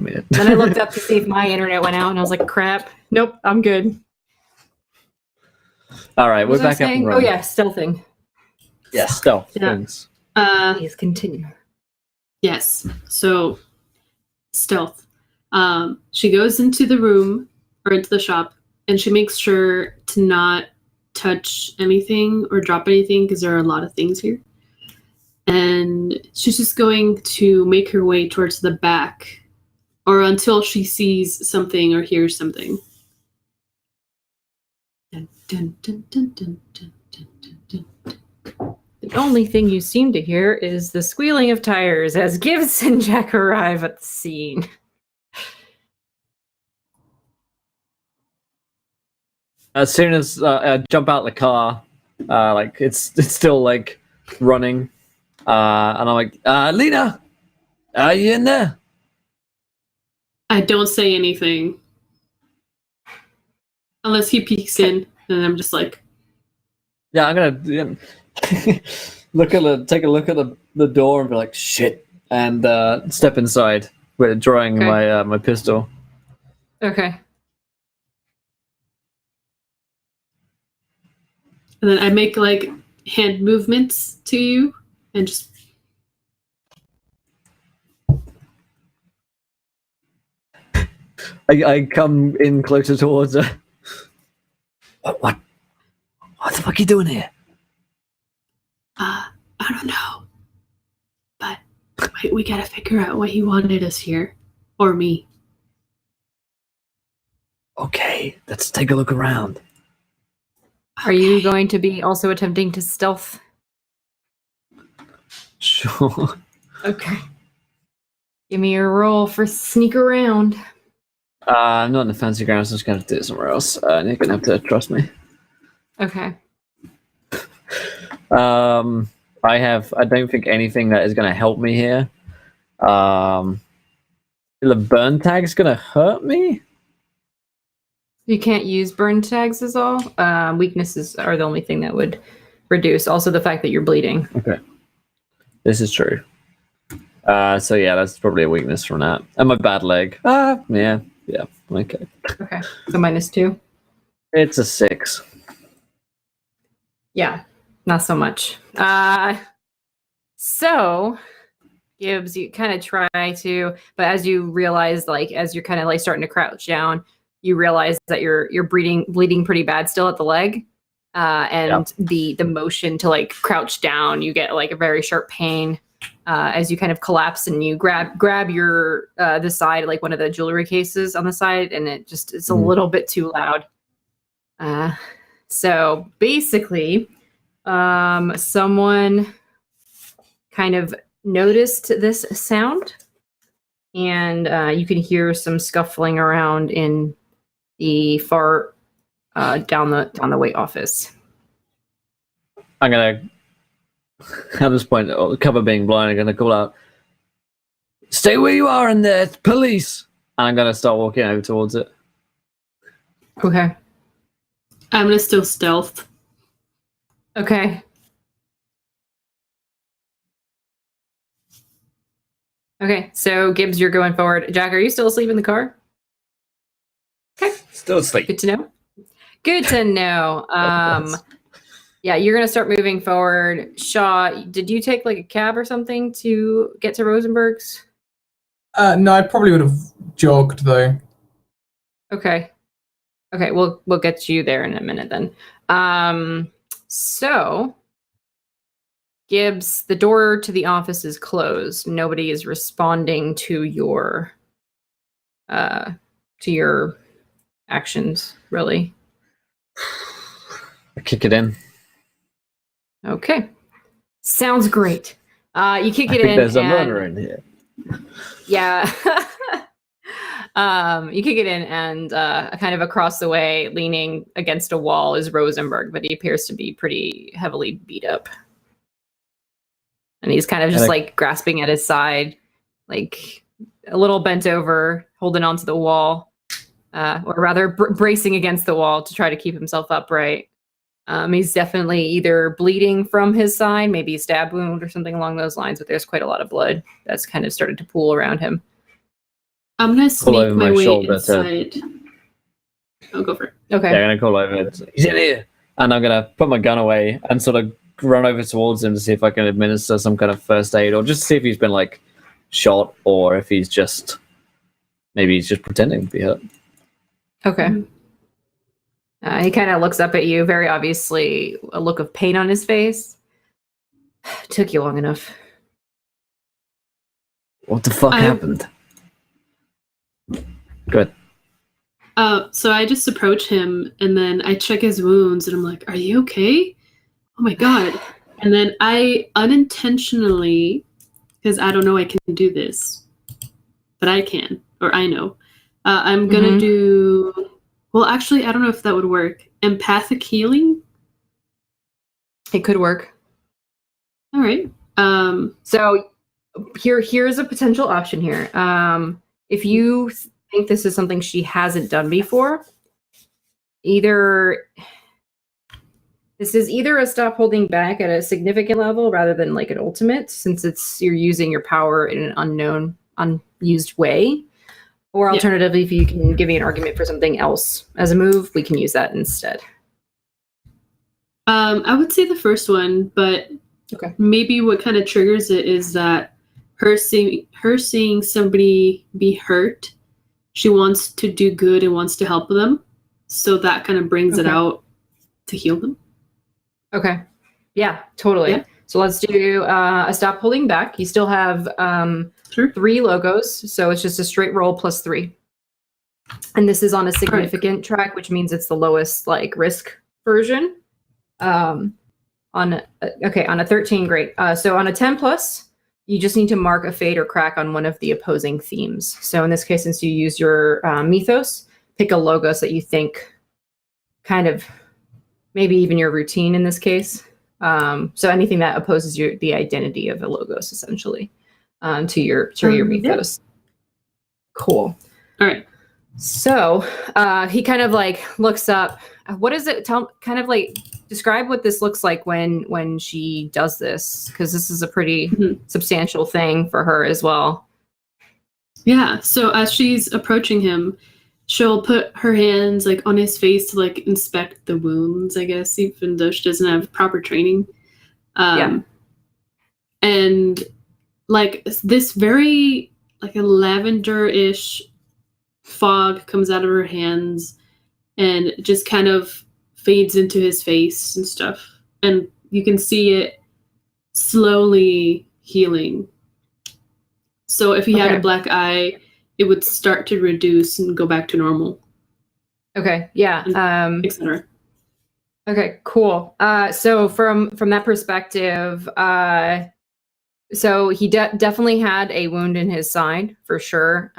mean it. Then I looked up to see if my internet went out, and I was like, crap. Nope, I'm good. All right, What we're was back I up and saying? Oh, running. yeah, stealthing. Yeah, stealth. Yeah. Things. Please continue. Yes. So stealth. She goes into the room or into the shop, and she makes sure to not touch anything or drop anything because there are a lot of things here. And she's just going to make her way towards the back, or until she sees something or hears something. Dun, dun, dun, dun, dun, dun, dun, dun, dun. The only thing you seem to hear is the squealing of tires as Gibbs and Jack arrive at the scene. As soon as I jump out the car, like it's still like running, and I'm like, Lena, are you in there? I don't say anything. Unless he peeks in, and I'm just like, Yeah, I'm gonna take a look at the door and be like, shit, and step inside with drawing Okay. my pistol. Okay. and then I make like hand movements to you, and just I come in closer towards her. What the fuck are you doing here? I don't know, but we gotta figure out why he wanted us here, or me. Okay, let's take a look around. Are you going to be also attempting to stealth? Sure. Okay. Give me a roll for sneak around. I'm not in the fancy grounds, so I'm just gonna have to do it somewhere else. And you're gonna have to trust me. Okay. I don't think anything that is gonna help me here. The burn tag's gonna hurt me. You can't use burn tags as all. Weaknesses are the only thing that would reduce. Also the fact that you're bleeding. Okay. This is true. So yeah, that's probably a weakness from that. And my bad leg. Yeah, okay. Okay. So -2. It's a 6. Yeah, not so much. So Gibbs, you kind of try to, but as you realize, like as you're kind of like starting to crouch down, you realize that you're bleeding pretty bad still at the leg. And the motion to like crouch down, you get like a very sharp pain as you kind of collapse, and you grab your the side, like one of the jewelry cases on the side, and it's a little bit too loud. So basically, someone kind of noticed this sound, and you can hear some scuffling around in the far down the way office. I'm gonna, at this point, the cover being blind, I'm gonna call out, "Stay where you are in there, it's police!" And I'm gonna start walking over towards it. Okay. I'm gonna still stealth. Okay. Okay, so Gibbs, you're going forward. Jack, are you still asleep in the car? Okay. Still asleep. Good to know. Good to know. Yeah, you're gonna start moving forward. Shaw, did you take like a cab or something to get to Rosenberg's? No, I probably would have jogged though. Okay. Okay, we'll get you there in a minute then. So Gibbs, the door to the office is closed. Nobody is responding to your actions, really. I kick it in. Okay. Sounds great. You kick it in. There's a and, murderer in here. Yeah. You kick it in, and kind of across the way, leaning against a wall, is Rosenberg, but he appears to be pretty heavily beat up. And he's kind of just like grasping at his side, like a little bent over, holding onto the wall, or rather bracing against the wall to try to keep himself upright. He's definitely either bleeding from his side, maybe a stab wound or something along those lines, but there's quite a lot of blood that's kind of started to pool around him. I'm gonna sneak over my my way shoulder to- inside. I'll go for it. Okay. Yeah, I'm gonna call over. He's in here, and I'm gonna put my gun away and sort of run over towards him to see if I can administer some kind of first aid, or just see if he's been like shot, or if he's just pretending to be hurt. Okay. He kind of looks up at you, very obviously a look of pain on his face. Took you long enough. What the fuck happened? Good. So I just approach him and then I check his wounds and I'm like, "Are you okay? Oh my god!" And then I unintentionally, because I don't know I can do this, but I can, or I know. I'm gonna do. Well, actually, I don't know if that would work. Empathic healing. It could work. All right. So here's a potential option here. If you think this is something she hasn't done before, this is either a stop holding back at a significant level rather than like an ultimate, since you're using your power in an unknown, unused way. Or alternatively, if you can give me an argument for something else as a move, we can use that instead. I would say the first one, but maybe what kind of triggers it is that her seeing somebody be hurt, she wants to do good and wants to help them, so that kind of brings it out to heal them. Okay. Yeah, totally. Yeah. So let's do a stop holding back. You still have 3 logos, so it's just a straight roll plus 3. And this is on a significant track, which means it's the lowest like risk version. On a 13, great. So on a 10 plus, you just need to mark a fade or crack on one of the opposing themes. So in this case, since you use your mythos, pick a logos that you think kind of maybe even your routine in this case. So anything that opposes the identity of a logos, essentially, to your mythos. Cool. All right. So he kind of like looks up. What is it? Kind of like describe what this looks like when she does this, because this is a pretty substantial thing for her as well. Yeah. So as she's approaching him, she'll put her hands like on his face to like inspect the wounds, I guess, even though she doesn't have proper training. And like this very like a lavender-ish fog comes out of her hands and just kind of fades into his face and stuff. And you can see it slowly healing. So if he had a black eye, it would start to reduce and go back to normal. Okay. Yeah. Etc. Okay, cool. So from that perspective, so he definitely had a wound in his side for sure,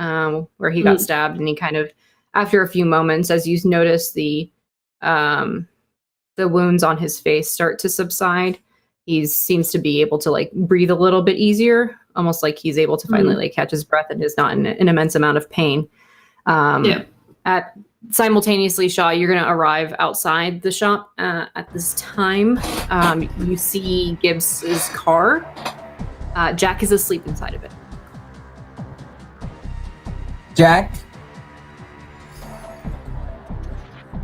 where he got stabbed, and he kind of, after a few moments, as you notice the wounds on his face start to subside, he seems to be able to like breathe a little bit easier, almost like he's able to finally like catch his breath and is not in an immense amount of pain. Simultaneously, Shaw, you're going to arrive outside the shop at this time. You see Gibbs's car. Jack is asleep inside of it. Jack?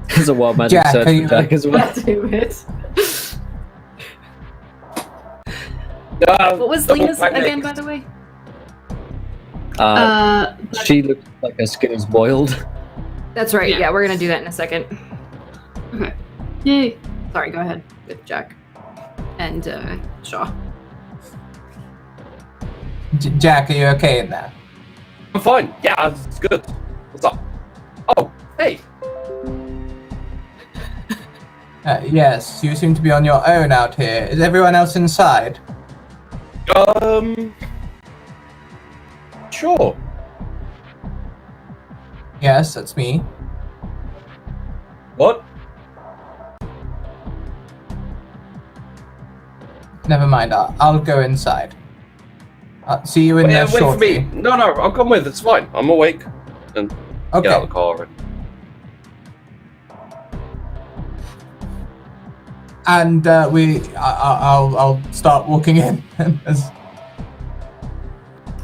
There's a wild magic Jack, search for Jack as well. Damn it. What was double Lena's panic. again, by the way? She looks like her skin is boiled. That's right. Yeah, we're going to do that in a second. Okay. Yay. Sorry, go ahead with Jack and Shaw. Jack, are you okay in there? I'm fine. Yeah, it's good. What's up? Oh, hey. Yes, you seem to be on your own out here. Is everyone else inside? Sure. Yes, that's me. What? Never mind, I'll go inside. I'll see you in there Wait for shortly. me. No, I'll come with. It's fine. I'm awake. And Okay. get out of the car. And I'll start walking in.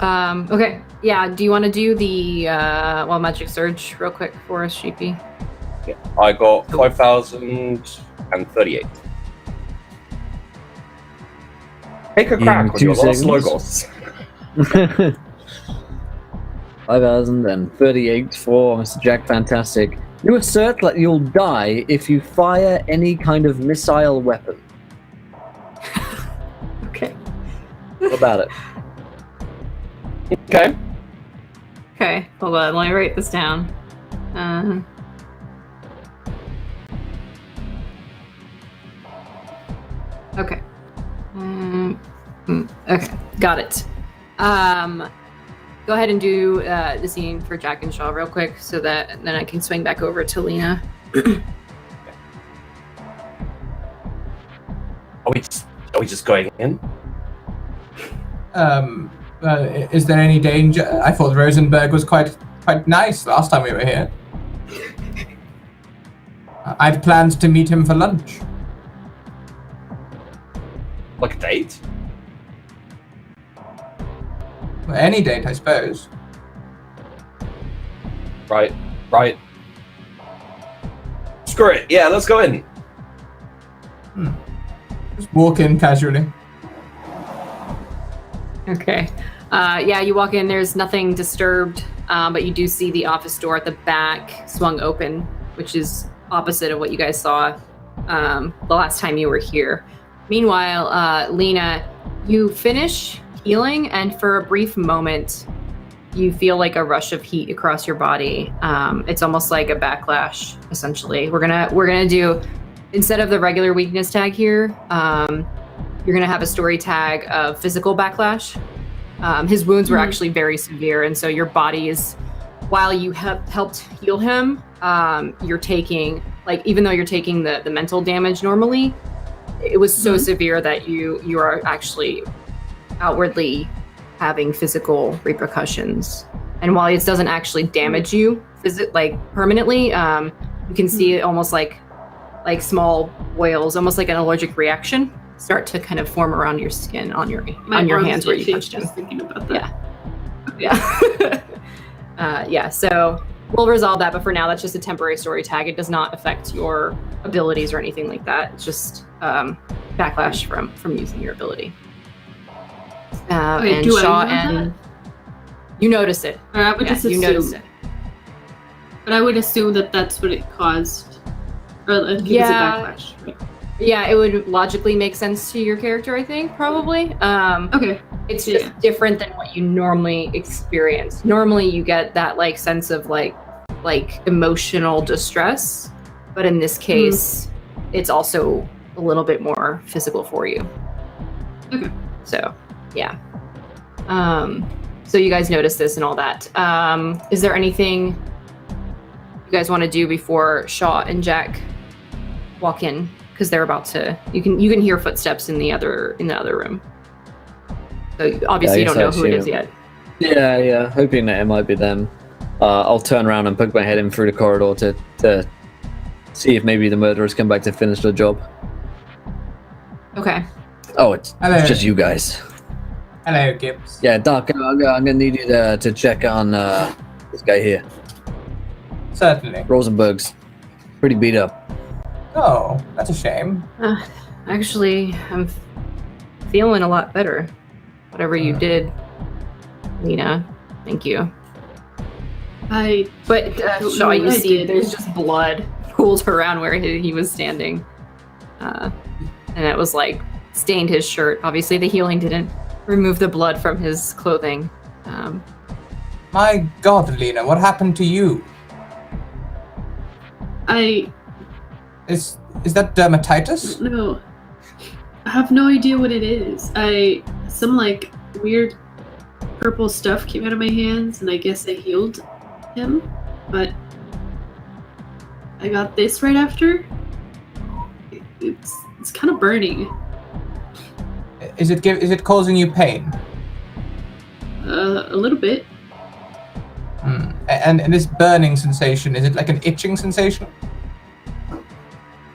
Okay. Yeah, do you want to do the Wild Magic Surge real quick for us, Sheepy? Yeah, I got 5,038. Take a crack on 2 your last seconds. logos. 5,038 for Mr. Jack Fantastic. You assert that you'll die if you fire any kind of missile weapon. Okay. What about it? Okay. Okay, hold on, let me write this down. Okay. Okay, got it. Go ahead and do the scene for Jack and Shaw real quick, so that then I can swing back over to Lena. Are we just going in? Is there any danger? I thought Rosenberg was quite nice last time we were here. I'd planned to meet him for lunch. Like a date? Well, any date, I suppose. Right. Screw it. Yeah, let's go in. Just walk in casually. Okay. Yeah, you walk in, there's nothing disturbed, but you do see the office door at the back swung open, which is opposite of what you guys saw the last time you were here. Meanwhile, Lena, you finish healing, and for a brief moment, you feel like a rush of heat across your body. It's almost like a backlash, essentially. We're gonna do, instead of the regular weakness tag here, you're gonna have a story tag of physical backlash. His wounds were actually very severe, and so your body is, while you have helped heal him, you're taking, like, even though you're taking the mental damage normally, it was so severe that you are actually outwardly having physical repercussions. And while it doesn't actually damage you permanently, you can see it almost like small boils, almost like an allergic reaction, start to kind of form around your skin on your hands where you touched him. Just thinking about that. Yeah. So we'll resolve that, but for now, that's just a temporary story tag. It does not affect your abilities or anything like that. It's just backlash from using your ability. Okay, and do I Shaw know and that? you notice it. Or I would just You notice assume. it. But I would assume that that's what it caused. Or it was a backlash. Right? Yeah, it would logically make sense to your character, I think, probably. Okay. It's just different than what you normally experience. Normally you get that sense of like emotional distress, but in this case, it's also a little bit more physical for you. Okay. So, yeah. So you guys notice this and all that. Is there anything you guys want to do before Shaw and Jack walk in? Because they're about to. You can hear footsteps in the other room. So obviously you don't know who it is yet. Yeah. Hoping that it might be them. I'll turn around and poke my head in through the corridor to see if maybe the murderers come back to finish the job. Okay. Oh, it's Hello. just you guys. Hello, Gibbs. Yeah, Doc, I'm gonna need you to check on this guy here. Certainly. Rosenberg's pretty beat up. Oh, that's a shame. Actually, I'm feeling a lot better. Whatever you did, Lena. Thank you. But don't Shaw, know you what I see did. there's just blood pooled around where he was standing. And it was stained his shirt. Obviously the healing didn't remove the blood from his clothing. My God, Lena, what happened to you? Is that dermatitis? No. I have no idea what it is. Some weird purple stuff came out of my hands, and I guess I healed him, but I got this right after. It's kind of burning. Is it causing you pain? A little bit. And this burning sensation, is it like an itching sensation?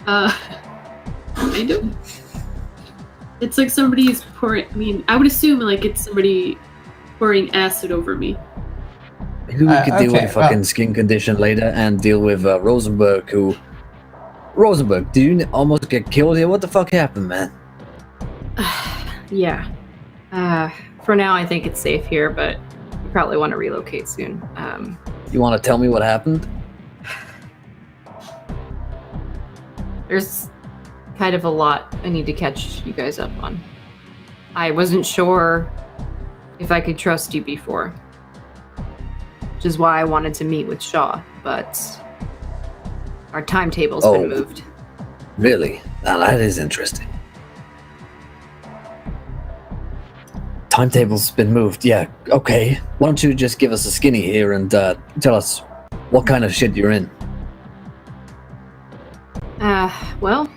Kind of. It's like somebody's pouring. I mean, I would assume it's somebody pouring acid over me. Maybe we could deal with okay, a fucking skin condition later and deal with Rosenberg, who... Rosenberg, did you almost get killed here? What the fuck happened, man? Yeah. For now, I think it's safe here, but we probably want to relocate soon. You want to tell me what happened? There's kind of a lot I need to catch you guys up on. I wasn't sure if I could trust you before, which is why I wanted to meet with Shaw, but our timetable's been moved. Really? Now that is interesting. Timetable's been moved, yeah, okay. Why don't you just give us a skinny here and tell us what kind of shit you're in? Well,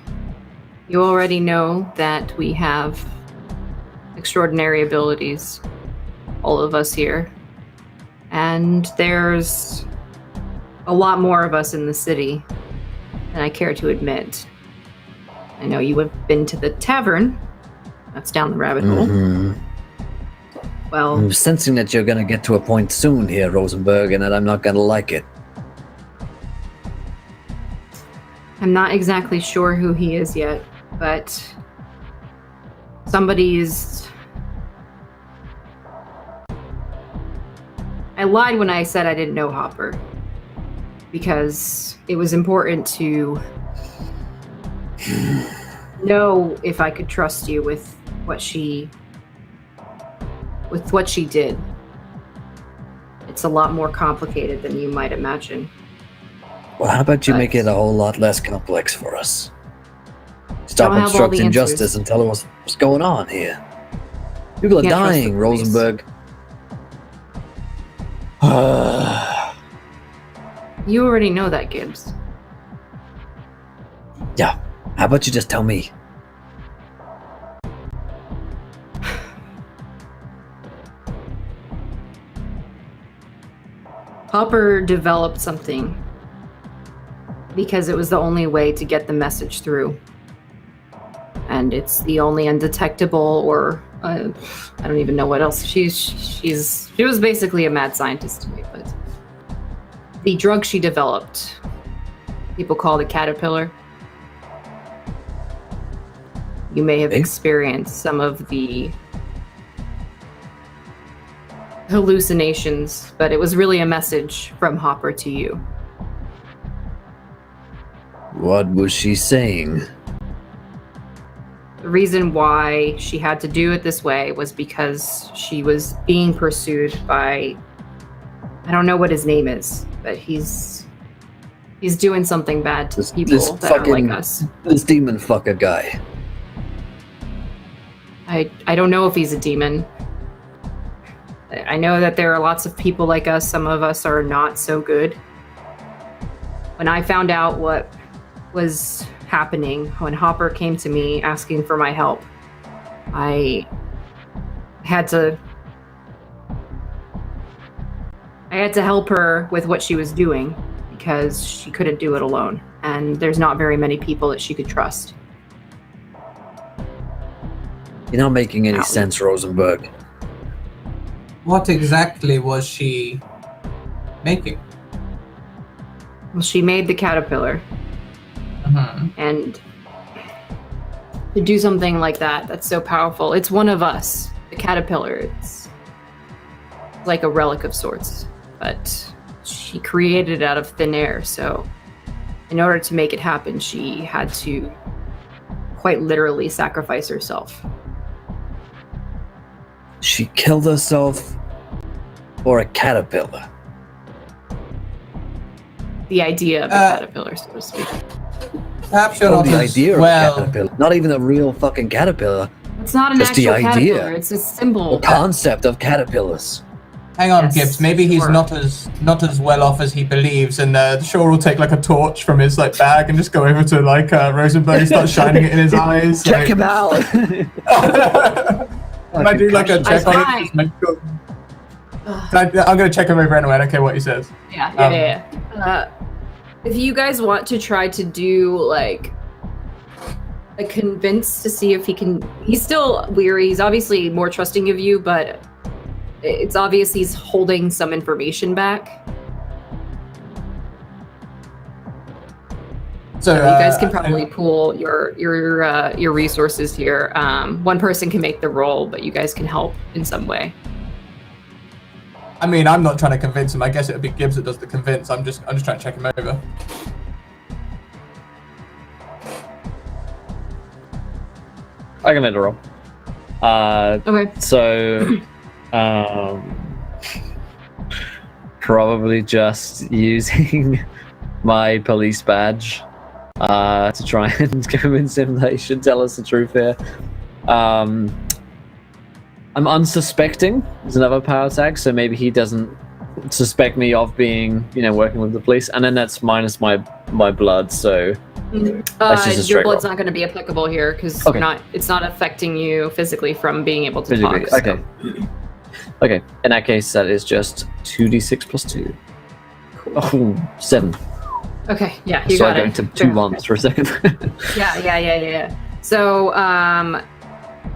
you already know that we have extraordinary abilities, all of us here. And there's a lot more of us in the city than I care to admit. I know you have been to the tavern. That's down the rabbit hole. Well, I'm sensing that you're gonna get to a point soon here, Rosenberg, and that I'm not gonna like it. I'm not exactly sure who he is yet, but somebody's... I lied when I said I didn't know Hopper, because it was important to know if I could trust you with what she did. It's a lot more complicated than you might imagine. Well, how about you make it a whole lot less complex for us? Stop Don't have all the obstructing answers. justice and tell us what's going on here. People are Can't trust the dying, police. Rosenberg. You already know that, Gibbs. Yeah, how about you just tell me? Hopper developed something because it was the only way to get the message through. And it's the only undetectable, or I don't even know what else. She was basically a mad scientist to me, but the drug she developed, people call it caterpillar. You may have experienced some of the hallucinations, but it was really a message from Hopper to you. What was she saying? The reason why she had to do it this way was because she was being pursued by, I don't know what his name is, but he's doing something bad to people that are like us. This demon fucker guy. I don't know if he's a demon. I know that there are lots of people like us. Some of us are not so good. When I found out what was happening, when Hopper came to me asking for my help, I had to help her with what she was doing because she couldn't do it alone. And there's not very many people that she could trust. You're not making any sense, Rosenberg. What exactly was she making? Well, she made the caterpillar. And to do something like that, that's so powerful. It's one of us, the caterpillar. It's like a relic of sorts. But she created it out of thin air, so in order to make it happen, she had to quite literally sacrifice herself. She killed herself for a caterpillar. The idea of a caterpillar, so to speak. Perhaps you're Oh, not the as idea well. of a caterpillar. Not even a real fucking caterpillar. It's not an Just the actual idea. caterpillar, it's a symbol. The concept of caterpillars. Hang on, Yes, Gibbs. Maybe he's sure. not as well off as he believes, and Shaw will take like a torch from his like bag and just go over to like Rosenberg and start shining it in his eyes. Check him out. Can I do like a check on it? Just make sure. I'm gonna check him over anyway. I don't care what he says. Yeah. If you guys want to try to do like a convince to see if he can, he's still weary. He's obviously more trusting of you, but it's obvious he's holding some information back. So You guys can probably pool your resources here. One person can make the roll, but you guys can help in some way. I mean, I'm not trying to convince him. I guess it would be Gibbs that does the convince. I'm just trying to check him over. I can make the roll. Okay. So, probably just using my police badge to try and convince him that he should tell us the truth here. I'm unsuspecting. There's another power tag, so maybe he doesn't suspect me of being, working with the police. And then that's minus my blood, so that's just a straight your blood's roll. not going to be applicable here because Okay. it's not affecting you physically from being able to Physically, talk. okay. Okay, in that case, that is just 2d6 plus 2. Oh, 7. Okay, yeah, you So I got go it. into 2 ones for a second. Yeah. So,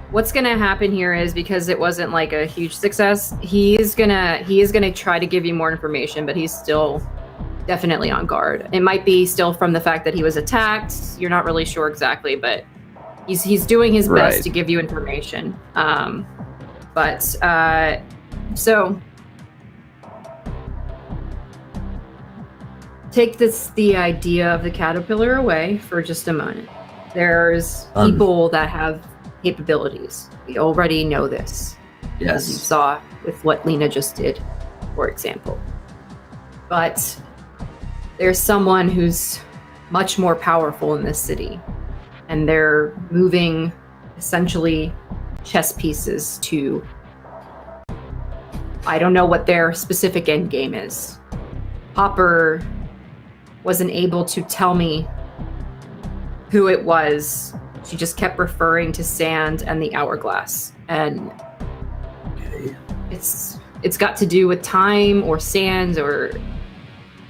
what's gonna happen here is because it wasn't like a huge success, he is gonna try to give you more information, but he's still definitely on guard. It might be still from the fact that he was attacked. You're not really sure exactly, but he's doing his best Right. to give you information. So take the idea of the caterpillar away for just a moment. There's people that have capabilities. We already know this, as you Yes. saw with what Lena just did, for example. But there's someone who's much more powerful in this city, and they're moving essentially chess pieces to, I don't know what their specific end game is. Hopper wasn't able to tell me who it was. She just kept referring to sand and the hourglass, and it's got to do with time or sands, or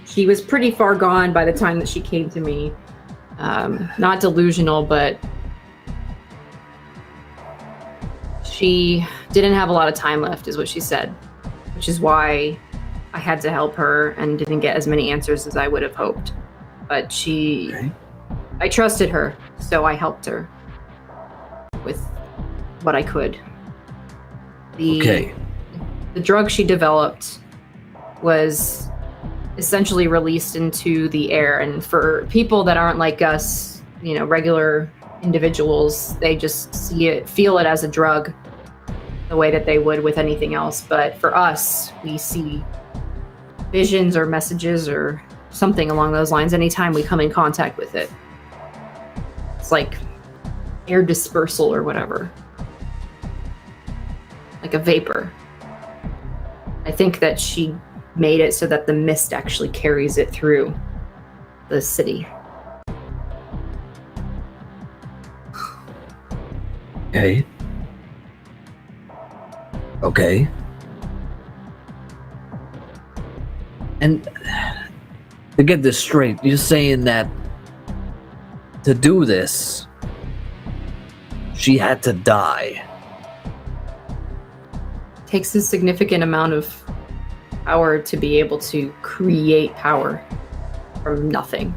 she was pretty far gone by the time that she came to me. Not delusional, but she didn't have a lot of time left, is what she said, which is why I had to help her and didn't get as many answers as I would have hoped. But I trusted her, so I helped her with what I could. The drug she developed was essentially released into the air, and for people that aren't like us, regular individuals, they just feel it as a drug the way that they would with anything else. But for us, we see visions or messages or something along those lines anytime we come in contact with it. It's like air dispersal or whatever, like a vapor. I think that she made it so that the mist actually carries it through the city. Okay. And to get this straight, you're saying that to do this, she had to die. Takes a significant amount of power to be able to create power from nothing.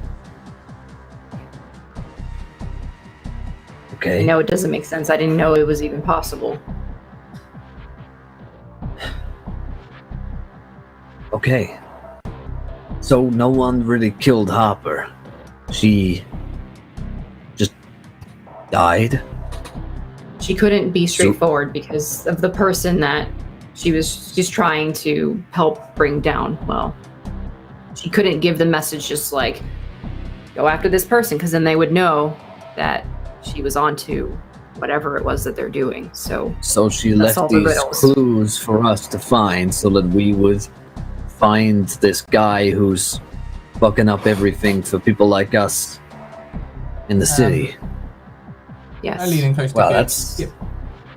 Okay. I know it doesn't make sense. I didn't know it was even possible. Okay. So no one really killed Hopper. She just died? She couldn't be straightforward because of the person that she's trying to help bring down. Well, she couldn't give the message just like, go after this person, because then they would know that she was onto whatever it was that they're doing. So she that's left all the these riddles. clues for us to find so that we would find this guy who's fucking up everything for people like us in the city. Yes. Leaning close to Well, Gibbs.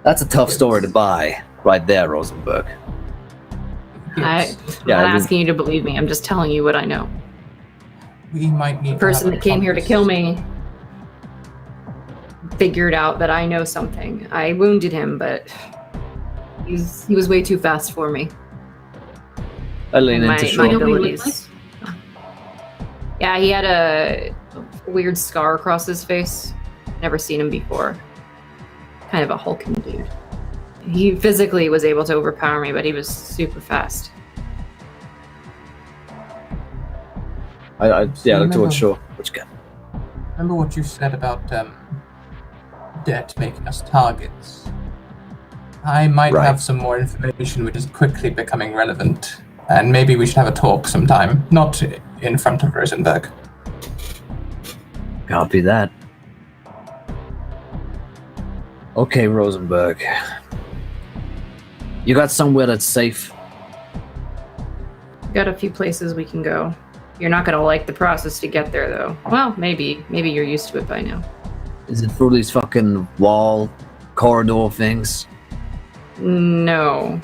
that's a tough story to buy right there, Rosenberg. I'm not asking you to believe me. I'm just telling you what I know. We might need The person to have that came here to accomplice. kill me figured out that I know something. I wounded him, but He was way too fast for me. I lean And into my Shaw. know what he looked abilities. Yeah, he had a weird scar across his face. Never seen him before. Kind of a hulking dude. He physically was able to overpower me, but he was super fast. I look Remember- towards Shaw. Which guy? Remember what you said about debt making us targets? I might Right. have some more information which is quickly becoming relevant, and maybe we should have a talk sometime. Not in front of Rosenberg. Copy that. Okay, Rosenberg. You got somewhere that's safe? Got a few places we can go. You're not gonna like the process to get there, though. Well, maybe. Maybe you're used to it by now. Is it through these fucking wall corridor things? No.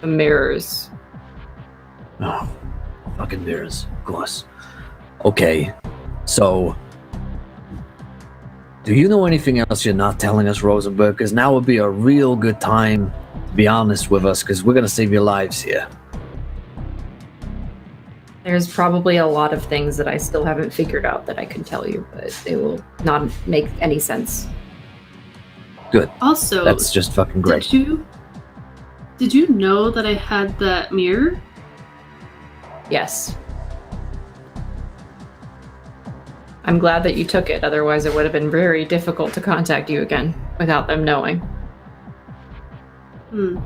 The mirrors. Oh, fucking mirrors, of course. Okay, so do you know anything else you're not telling us, Rosenberg? Because now would be a real good time to be honest with us, because we're gonna save your lives here. There's probably a lot of things that I still haven't figured out that I can tell you, but they will not make any sense. Good. Also, That's just fucking great. did you know that I had that mirror? Yes. I'm glad that you took it, otherwise it would have been very difficult to contact you again without them knowing. Hmm.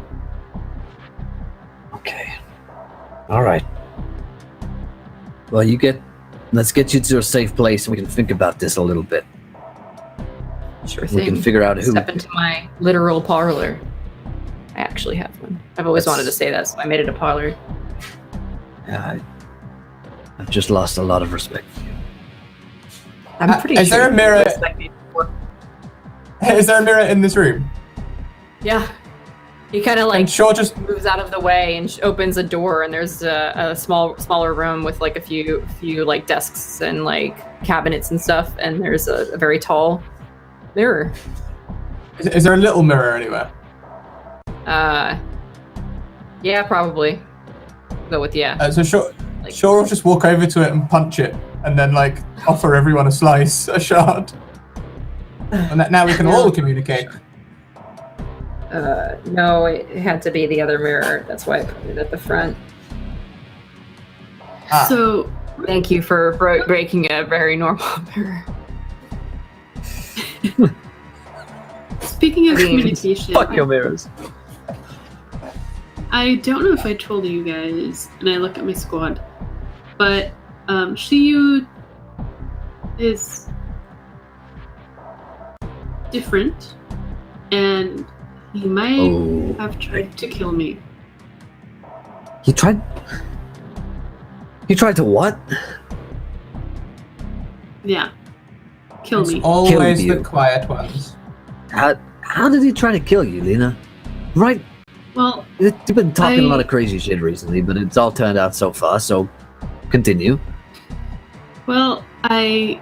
Okay. All right. Well, let's get you to a safe place and we can think about this a little bit. Sure We thing. can figure out who. Step into my literal parlor. I actually have one. I've always wanted to say that, so I made it a parlor. I've just lost a lot of respect for you. I'm pretty is sure there a you mirror- respect me before. Is there a mirror in this room? Yeah. He kind of like And Shaw just moves out of the way and opens a door, and there's a smaller room with like a few like desks and like cabinets and stuff, and there's a very tall mirror. is there a little mirror anywhere? Yeah, probably. Go with yeah. So Shaw Like- will just walk over to it and punch it, and then like offer everyone a shard. And now we can all communicate. No, it had to be the other mirror. That's why I put it at the front. Ah. So, Thank you for breaking a very normal mirror. speaking of I mean, communication, Fuck your mirrors. I don't know if I told you guys, and I look at my squad, but Shiyu is different, and he might have tried to kill me. He tried to what? Yeah, kill It's me. always you. the quiet ones. How did he try to kill you, Lena? Right? Well, You've been talking a lot I- of crazy shit recently, but it's all turned out so far, so continue. Well, I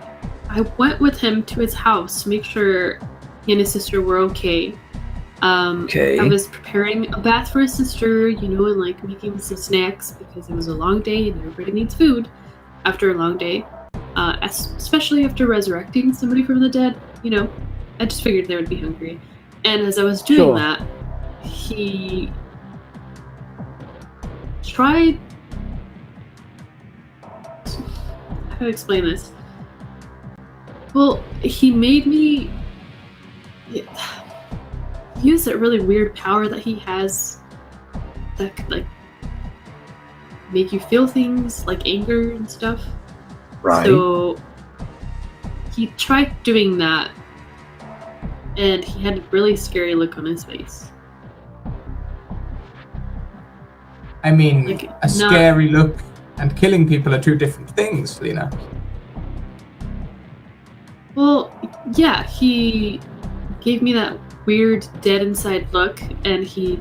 went with him to his house to make sure he and his sister were okay. Okay. I was preparing a bath for his sister, and like making some snacks because it was a long day and everybody needs food after a long day, especially after resurrecting somebody from the dead. I just figured they would be hungry. And as I was doing Sure. that, he tried. How do I explain this? Well, he made me use that really weird power that he has that could like make you feel things like anger and stuff. Right. So he tried doing that, and he had a really scary look on his face. I mean, Like, a not- scary look and killing people are two different things, Lena. Well, yeah, he gave me that weird dead inside look, and he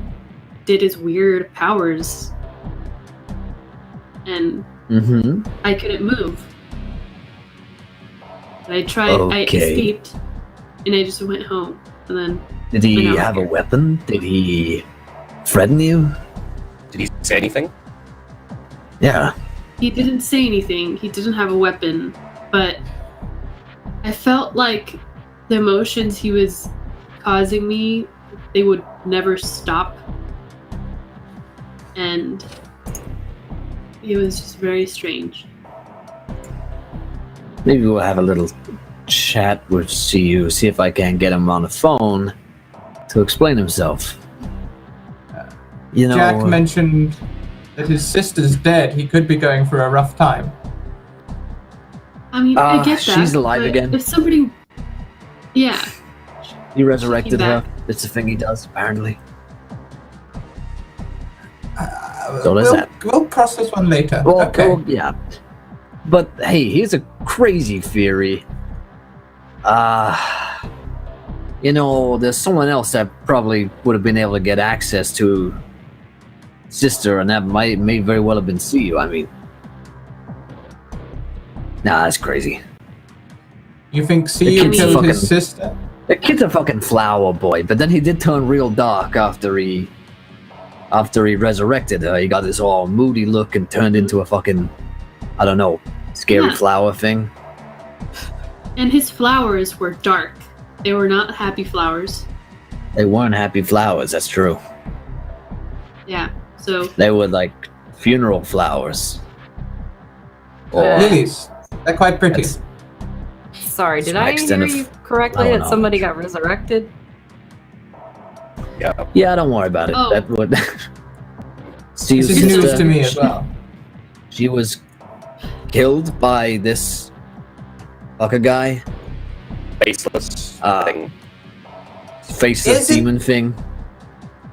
did his weird powers, and Mm-hmm. I couldn't move. And I tried, I Okay. escaped, and I just went home, and then Did he No. have a weapon? Did he threaten you? Did he say anything? Yeah. He didn't say anything. He didn't have a weapon, but I felt like the emotions he was causing me, they would never stop. And it was just very strange. Maybe we'll have a little chat with CU, see if I can get him on the phone to explain himself. You know, Jack mentioned that his sister's dead. He could be going through a rough time. I mean, I get that. she's alive but again. If somebody, yeah, he resurrected Came her. back. It's the thing he does, apparently. So there's we'll, that. we'll cross this one later. Well, okay. well, yeah. But hey, here's a crazy theory. You know, there's someone else that probably would have been able to get access to sister, and that may very well have been CU. I mean, nah, that's crazy. You think The CU kid's killed his fucking- sister? The kid's a fucking flower boy, but then he did turn real dark after he resurrected her. He got this all moody look and turned into a fucking, I don't know, scary Yeah. flower thing. and his flowers were dark. They were not happy flowers. They weren't happy flowers, that's true. Yeah, so They were like funeral flowers. Or Lilies. They're quite pretty. that's- Sorry, did I Next in hear a f- you correctly I don't that know. somebody got resurrected? yeah, don't worry about it. Oh. That would. This CU's is news sister, to me as well. She was killed by this fucker guy, Faceless thing. faceless Is it- demon thing.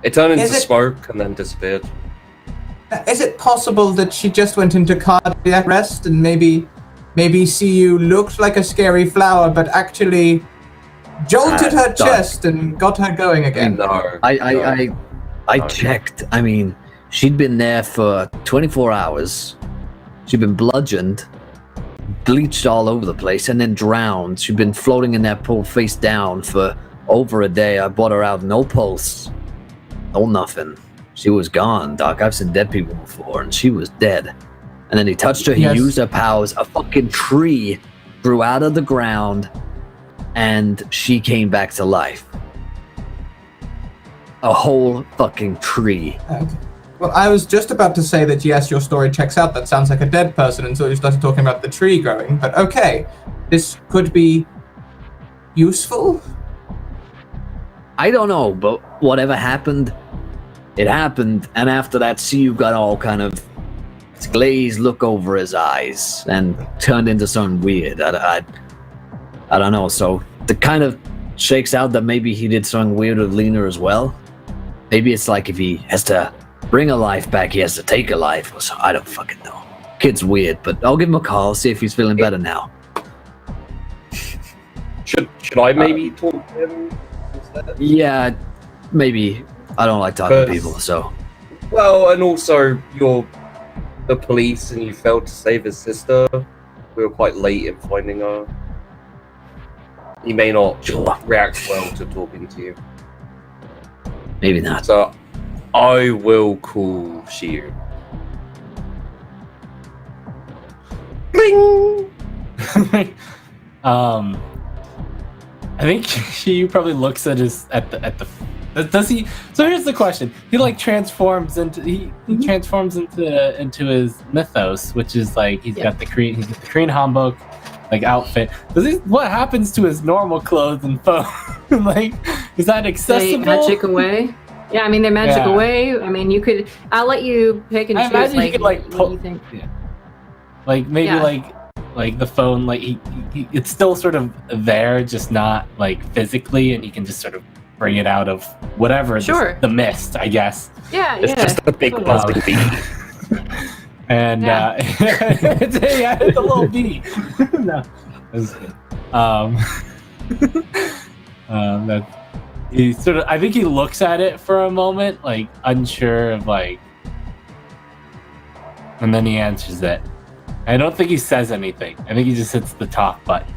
It turned into Is it- smoke and then disappeared. Is it possible that she just went into cardiac arrest and maybe CU looked like a scary flower, but actually jolted her Doc. chest and got her going again? No. I checked. I mean, she'd been there for 24 hours. She'd been bludgeoned, bleached all over the place, and then drowned. She'd been floating in that pool face down for over a day. I brought her out, no pulse, no nothing. She was gone, Doc. I've seen dead people before, and she was dead. And then he touched her, he Yes. used her powers. A fucking tree grew out of the ground, and she came back to life. A whole fucking tree. Okay. Well, I was just about to say that yes, your story checks out. That sounds like a dead person until you started talking about the tree growing. But okay, this could be useful. I don't know, but whatever happened, it happened. And after that, CU got all kind of this glazed look over his eyes and turned into something weird. I don't know. So it kind of shakes out that maybe he did something weird with Lena as well. Maybe it's like if he has to bring a life back, he has to take a life or so. I don't fucking know. Kid's weird, but I'll give him a call, see if he's feeling better now. Should I maybe talk to him instead? Yeah, maybe. I don't like talking to But- people, so. Well, and also you're the police and you failed to save his sister. We were quite late in finding her. He may not Sure. react well to talking to you. Maybe not. So I will call Shiu. Bling! I think he probably looks at the. Does he? So here's the question. He like transforms into he transforms into his mythos, which is like he's got the Korean hanbok like outfit. What happens to his normal clothes and phone? Like, is that They accessible? magic away. Yeah, I mean, they magic Yeah. away. I mean, you could. I'll let you pick and I choose. imagine you Like, could, like, what pull- do you think? Like maybe Yeah. like the phone, like he it's still sort of there, just not like physically, and he can just sort of bring it out of whatever Sure. the mist, I guess. Yeah, It's yeah. just a big totally. buzzing bee. And Yeah. it's a little bee. No, that's good. That he sort of, I think he looks at it for a moment, like unsure of like, and then he answers it. I don't think he says anything. I think he just hits the talk button.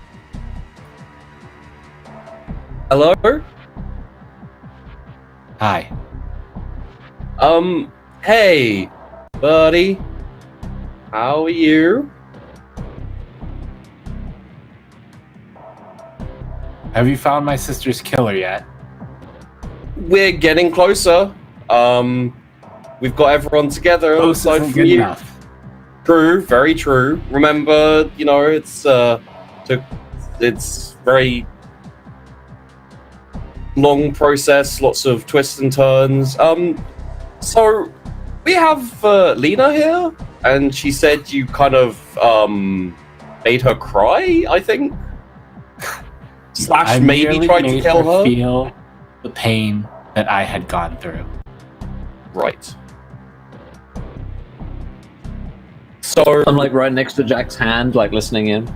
Hello? Hi. Hey, buddy. How are you? Have you found my sister's killer yet? We're getting closer. We've got everyone together Close aside isn't from good you. enough. True, very true. Remember, it's very long process, lots of twists and turns. So we have Lena here, and she said you kind of made her cry, I think. I / maybe merely tried to made kill her. feel the pain that I had gone through. Right. So I'm like right next to Jack's hand, like listening in.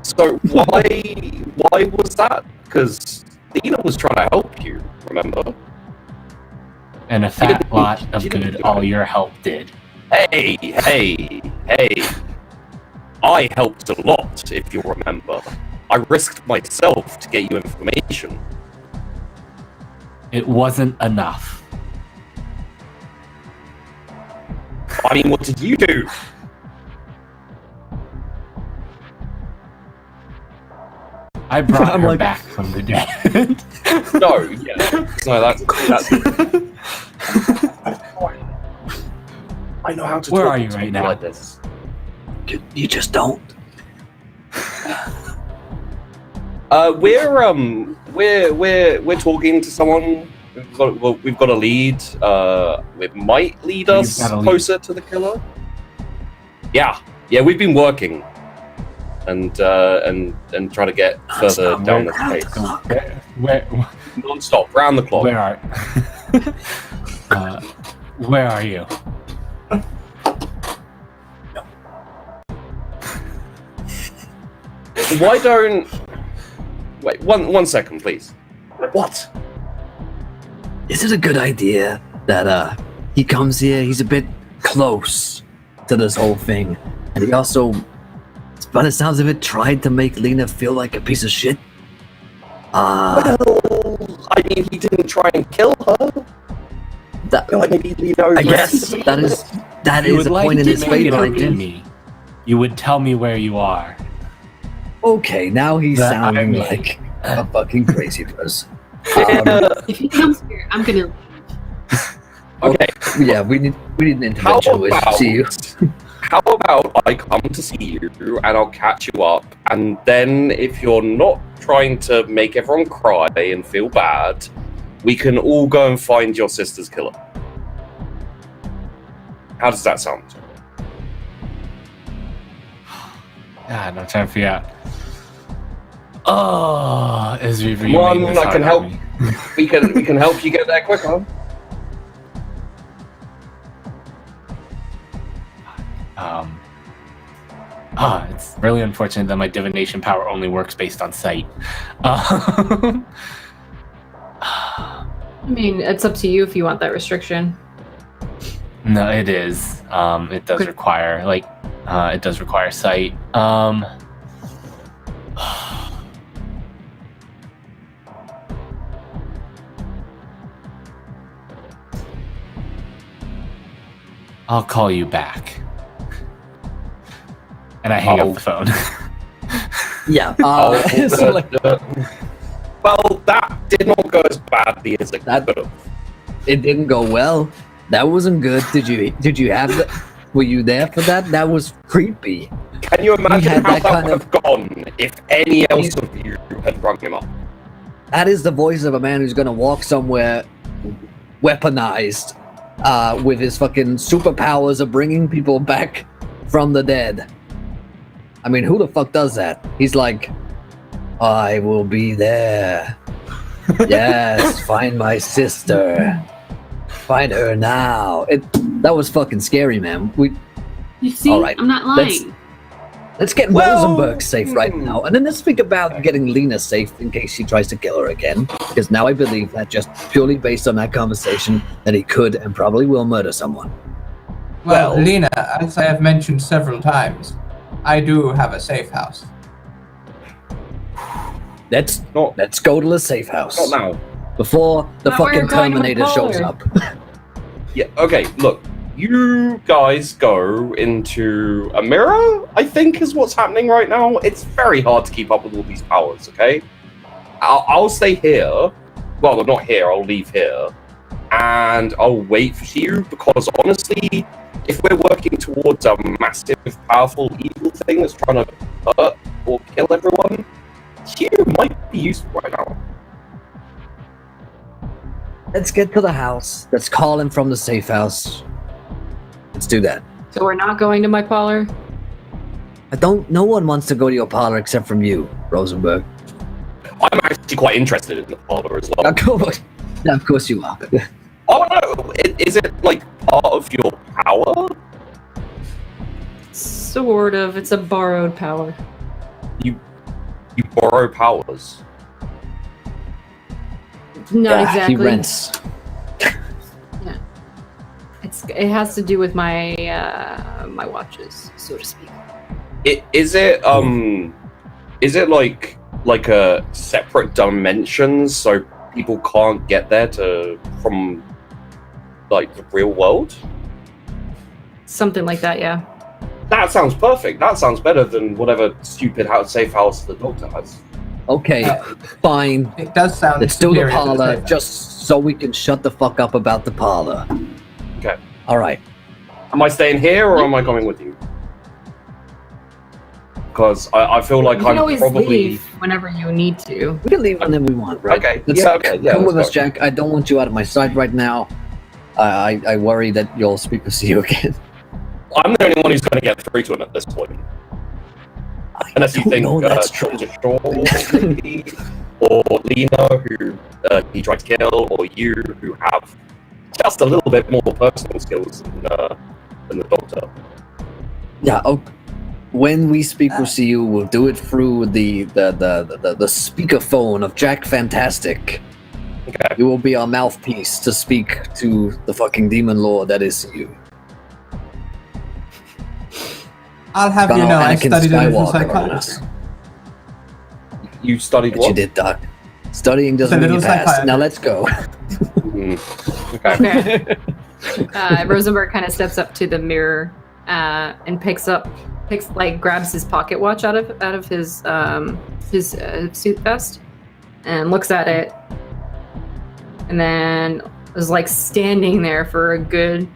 So why was that? Because Lena was trying to help you, remember? And a fat lot of good all your help did. Hey! I helped a lot, if you remember. I risked myself to get you information. It wasn't enough. I mean, what did you do? I brought I'm her like- back from the dead. No, that's I know how to Where talk are you to right people now? like this. You just don't. We're talking to someone. We've got a lead. It might lead You've us got a lead. closer to the killer. Yeah. We've been working, and try to get further down this case. Where Non-stop, round the clock. where are you? Why don't? Wait, one second, please. What? Is it a good idea that he comes here? He's a bit close to this whole thing, and he also, by the sounds of it, tried to make Lena feel like a piece of shit. Well, I mean, he didn't try and kill her. That, I feel like maybe Lena. I guess that You is would a like point in to his make fate. it I up to did. me. You would tell me where you are. Okay, now he's That I sounding mean. like a fucking crazy person. If he comes here, I'm gonna. Okay. Yeah, we need an How intervention with about? you. How about I come to see you and I'll catch you up, and then if you're not trying to make everyone cry and feel bad, we can all go and find your sister's killer. How does that sound? God, I'm trying to figure out. Oh, Ezra, Come on, I can help. We can help you get there quicker. It's really unfortunate that my divination power only works based on sight. I mean, it's up to you if you want that restriction. No, it is. It does require it does require sight. I'll call you back. And I hang up the phone. Yeah. So, like, Well, that did not go as badly as it That- could have. it didn't go well. That wasn't good. Did you have that? Were you there for that? That was creepy. Can you imagine had how that that kind would have gone if any else of you had rung him up? That is the voice of a man who's gonna walk somewhere weaponized, with his fucking superpowers of bringing people back from the dead. I mean, who the fuck does that? He's like, I will be there. Yes, find my sister. Find her now. That was fucking scary, man. You see, All right, I'm not lying. Let's get Well, Rosenberg safe right now, and then let's think about getting Lena safe in case she tries to kill her again. Because now I believe that just purely based on that conversation, that he could and probably will murder someone. Well, Well- Lena, as I have mentioned several times, I do have a safe house. Let's Not, go to the safe house. not now. before the Not where fucking you're going to my Terminator shows parlor. up. Yeah, okay, look. You guys go into a mirror, I think is what's happening right now. It's very hard to keep up with all these powers, okay? I'll stay here. Well, not here, I'll leave here. And I'll wait for you, because honestly, if we're working towards a massive, powerful, evil thing that's trying to hurt or kill everyone, Hugh might be useful right now. Let's get to the house. Let's call him from the safe house. Let's do that. So we're not going to my parlor? No one wants to go to your parlor except from you, Rosenberg. I'm actually quite interested in the parlor as well. Of course you are. Oh no, is it like part of your power? Sort of. It's a borrowed power. You borrow powers. Not exactly. He rents. It has to do with my my watches, so to speak. Is it like a separate dimensions so people can't get there from like the real world? Something like that, yeah. That sounds perfect. That sounds better than whatever stupid safe house the doctor has. Okay, fine. It does sound Let's do the superior to parlor safe house. just so we can shut the fuck up about the parlor. Okay. All right. Am I staying here or am I coming with you? Because I feel like You can I'm always probably... leave whenever you need to. We can leave whenever we want, right? Okay, Let's yeah, okay, yeah, come with let's us, go. Jack. I don't want you out of my sight right now. I worry that you'll speak with you again. I'm the only one who's going to get through to him at this point. Unless you don't think know that's true. Shaw, maybe, or Lena, who he tried to kill, or you, who have just a little bit more personal skills than the doctor. Yeah. Okay. When we speak with you, we'll do it through the speakerphone of Jack Fantastic. Okay. You will be our mouthpiece to speak to the fucking demon lord that is you. I'll have you Gone know, all I Anakin studied a little Skywalker on us. psychiatry. You studied But what? you did, Doc. Studying doesn't It's a mean you little passed. psychiatry. Now let's go. Okay. Okay. Rosenberg kind of steps up to the mirror and grabs his pocket watch out of his suit vest and looks at it, and then is like standing there for a good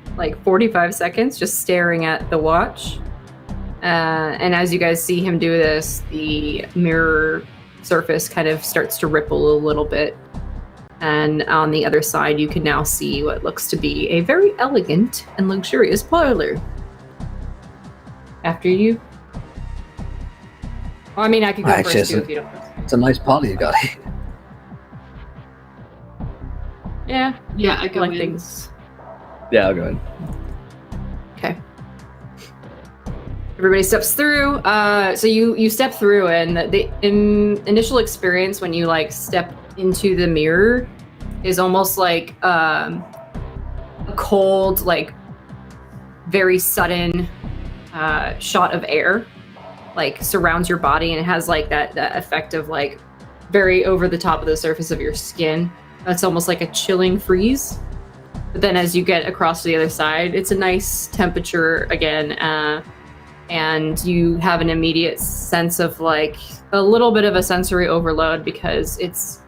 45 seconds, just staring at the watch. And as you guys see him do this, the mirror surface kind of starts to ripple a little bit. And on the other side, you can now see what looks to be a very elegant and luxurious parlor. After you. Well, I mean, I could go Actually, first too if you don't. It's a nice parlor you got here. Yeah, Yeah, I go like in. things. Yeah, I'll go ahead. Okay. Everybody steps through. So you step through, and the initial experience when you step into the mirror is almost like a cold, very sudden shot of air, surrounds your body, and it has that effect of very over the top of the surface of your skin. That's almost like a chilling freeze. But then as you get across to the other side, it's a nice temperature again. And you have an immediate sense of a little bit of a sensory overload, because it's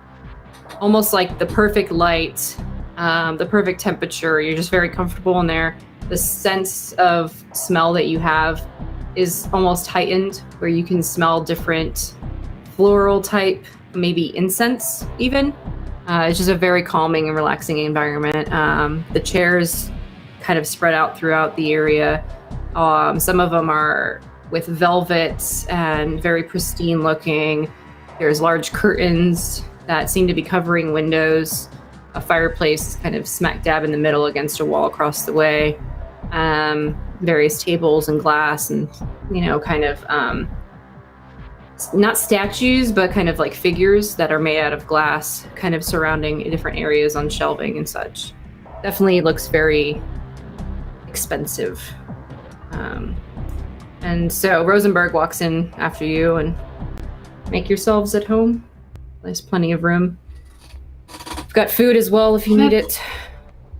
almost like the perfect light, the perfect temperature. You're just very comfortable in there. The sense of smell that you have is almost heightened, where you can smell different floral type, maybe incense even. It's just a very calming and relaxing environment. The chairs kind of spread out throughout the area. Some of them are with velvet and very pristine looking. There's large curtains that seem to be covering windows. A fireplace kind of smack dab in the middle against a wall across the way. Various tables and glass and, kind of not statues, but kind of figures that are made out of glass, kind of surrounding different areas on shelving and such. Definitely looks very expensive. And so Rosenberg walks in after you, and make yourselves at home. There's plenty of room. I've got food as well if you need it.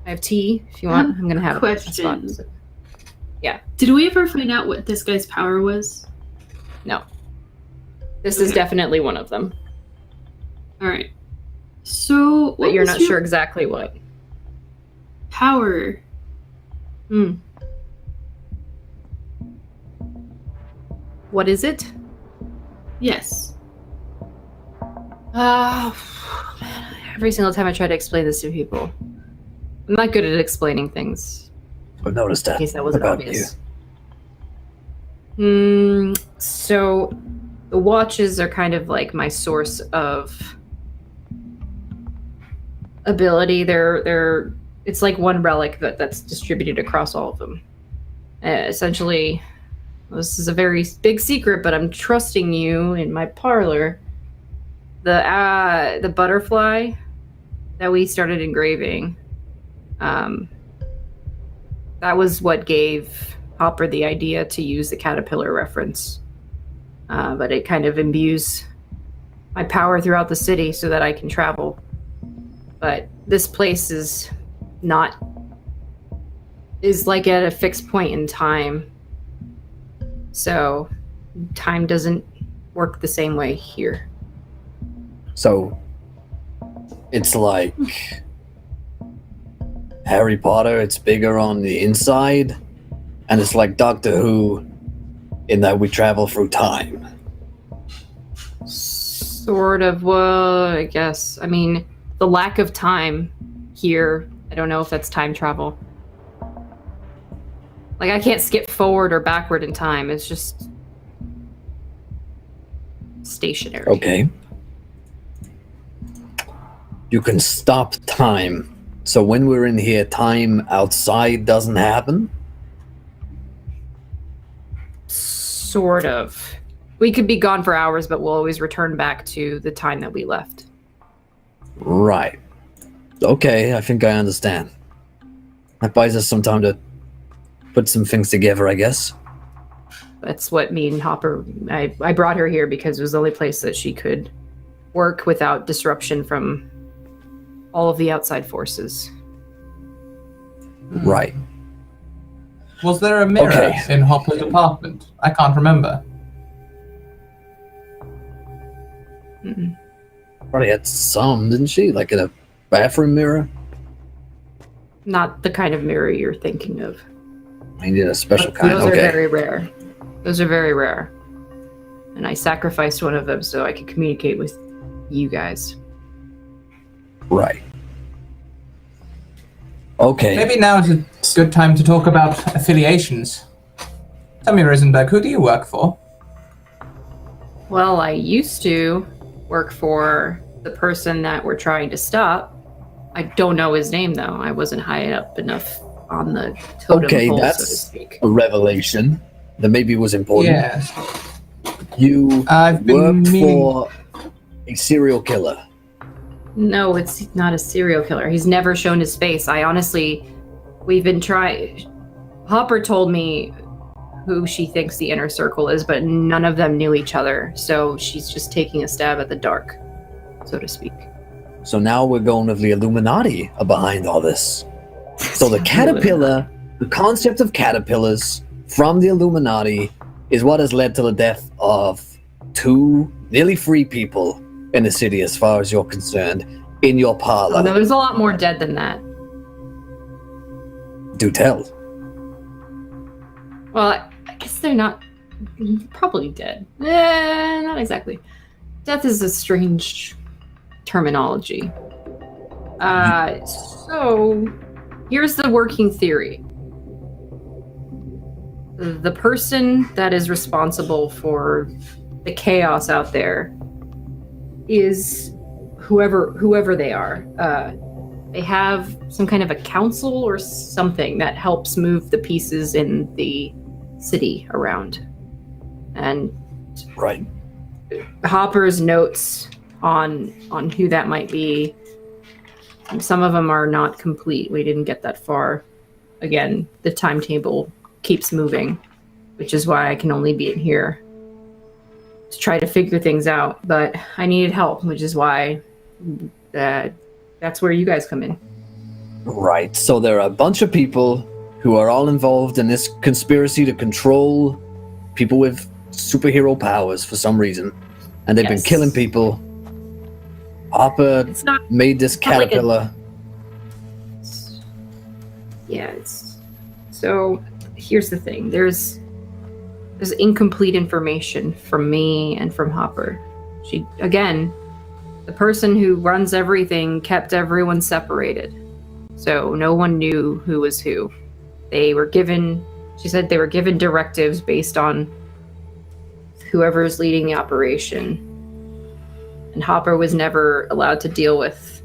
I have tea if you want. I'm gonna have a question. spot. Did we ever find out what this guy's power was? No. This is definitely one of them. All right. So, But you're not sure exactly what. Power. What is it? Yes. Every single time I try to explain this to people, I'm not good at explaining things. I've noticed that. In case that wasn't about obvious. So the watches are kind of like my source of ability. It's like one relic that's distributed across all of them. Essentially, this is a very big secret, but I'm trusting you in my parlor. The butterfly that we started engraving, that was what gave Hopper the idea to use the caterpillar reference. But it kind of imbues my power throughout the city so that I can travel. But this place is like at a fixed point in time. So time doesn't work the same way here. So it's like Harry Potter, it's bigger on the inside, and it's like Doctor Who in that we travel through time. Sort of, well, I guess. I mean, the lack of time here, I don't know if that's time travel. Like, I can't skip forward or backward in time. It's just stationary. Okay. You can stop time. So when we're in here, time outside doesn't happen? Sort of. We could be gone for hours, but we'll always return back to the time that we left. Right. Okay, I think I understand. That buys us some time to put some things together, I guess. That's what me and Hopper, I brought her here because it was the only place that she could work without disruption from all of the outside forces. Right. Was there a mirror Okay. in Hopper's apartment? I can't remember. Mm-mm. Probably had some, didn't she? Like in a bathroom mirror? Not the kind of mirror you're thinking of. I need a special kind. Those are Okay. very rare. Those are very rare. And I sacrificed one of them so I could communicate with you guys. Right. Okay. Maybe now is a good time to talk about affiliations. Tell me, Risenberg, who do you work for? Well, I used to work for the person that we're trying to stop. I don't know his name, though. I wasn't high up enough on the totem Okay, pole, so to that's speak. a revelation that maybe was important. Yes. You I've been worked meaning- for a serial killer. No, it's not a serial killer. He's never shown his face. We've been trying. Hopper told me who she thinks the inner circle is, but none of them knew each other. So she's just taking a stab at the dark, so to speak. So now we're going with the Illuminati are behind all this. So the caterpillar, the concept of caterpillars from the Illuminati is what has led to the death of nearly 3 people in the city as far as you're concerned, in your parlor. Oh, no, there's a lot more dead than that. Do tell. Well, I guess they're not probably dead. Not exactly. Death is a strange terminology. So here's the working theory. The person that is responsible for the chaos out there is whoever they are. They have some kind of a council or something that helps move the pieces in the city around. And Right. Hopper's notes on who that might be, some of them are not complete. We didn't get that far. Again, the timetable keeps moving, which is why I can only be in here to try to figure things out. But I needed help, which is why that's where you guys come in. Right. So there are a bunch of people who are all involved in this conspiracy to control people with superhero powers for some reason, and they've been Yes. killing people. Hopper It's not. made this not like a- caterpillar. Yeah. It's so. Here's the thing. There's incomplete information from me and from Hopper. She again, the person who runs everything kept everyone separated, so no one knew who was who. They were given. She said they were given directives based on whoever's leading the operation. And Hopper was never allowed to deal with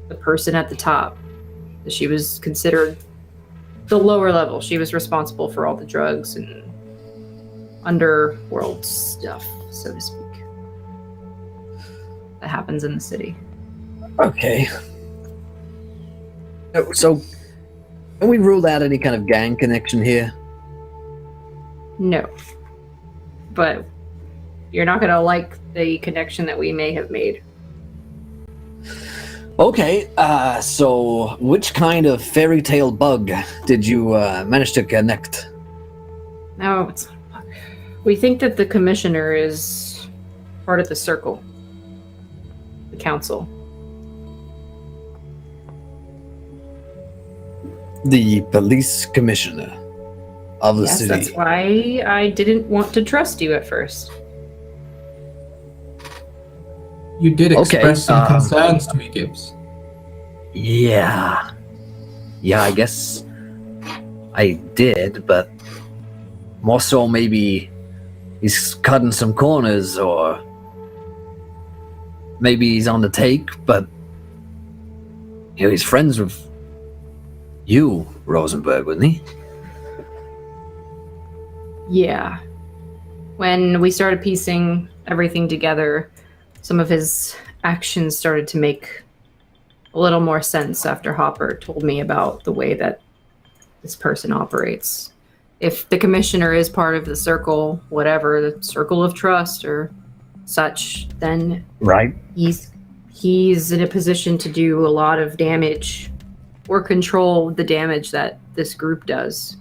the person at the top. She was considered the lower level. She was responsible for all the drugs and underworld stuff, so to speak, that happens in the city. Okay. So, can we rule out any kind of gang connection here? No. But you're not going to like the connection that we may have made. Okay, so which kind of fairy tale bug did you manage to connect? No, it's not. We think that the commissioner is part of the circle, the council. The police commissioner of the Yes, city. that's why I didn't want to trust you at first. You did Okay, express some concerns to me, Gibbs. Yeah. Yeah, I guess I did, but more so maybe he's cutting some corners, or maybe he's on the take, but he's friends with you, Rosenberg, wasn't he? Yeah. When we started piecing everything together, some of his actions started to make a little more sense after Hopper told me about the way that this person operates. If the commissioner is part of the circle, whatever, the circle of trust or such, then Right. he's in a position to do a lot of damage or control the damage that this group does.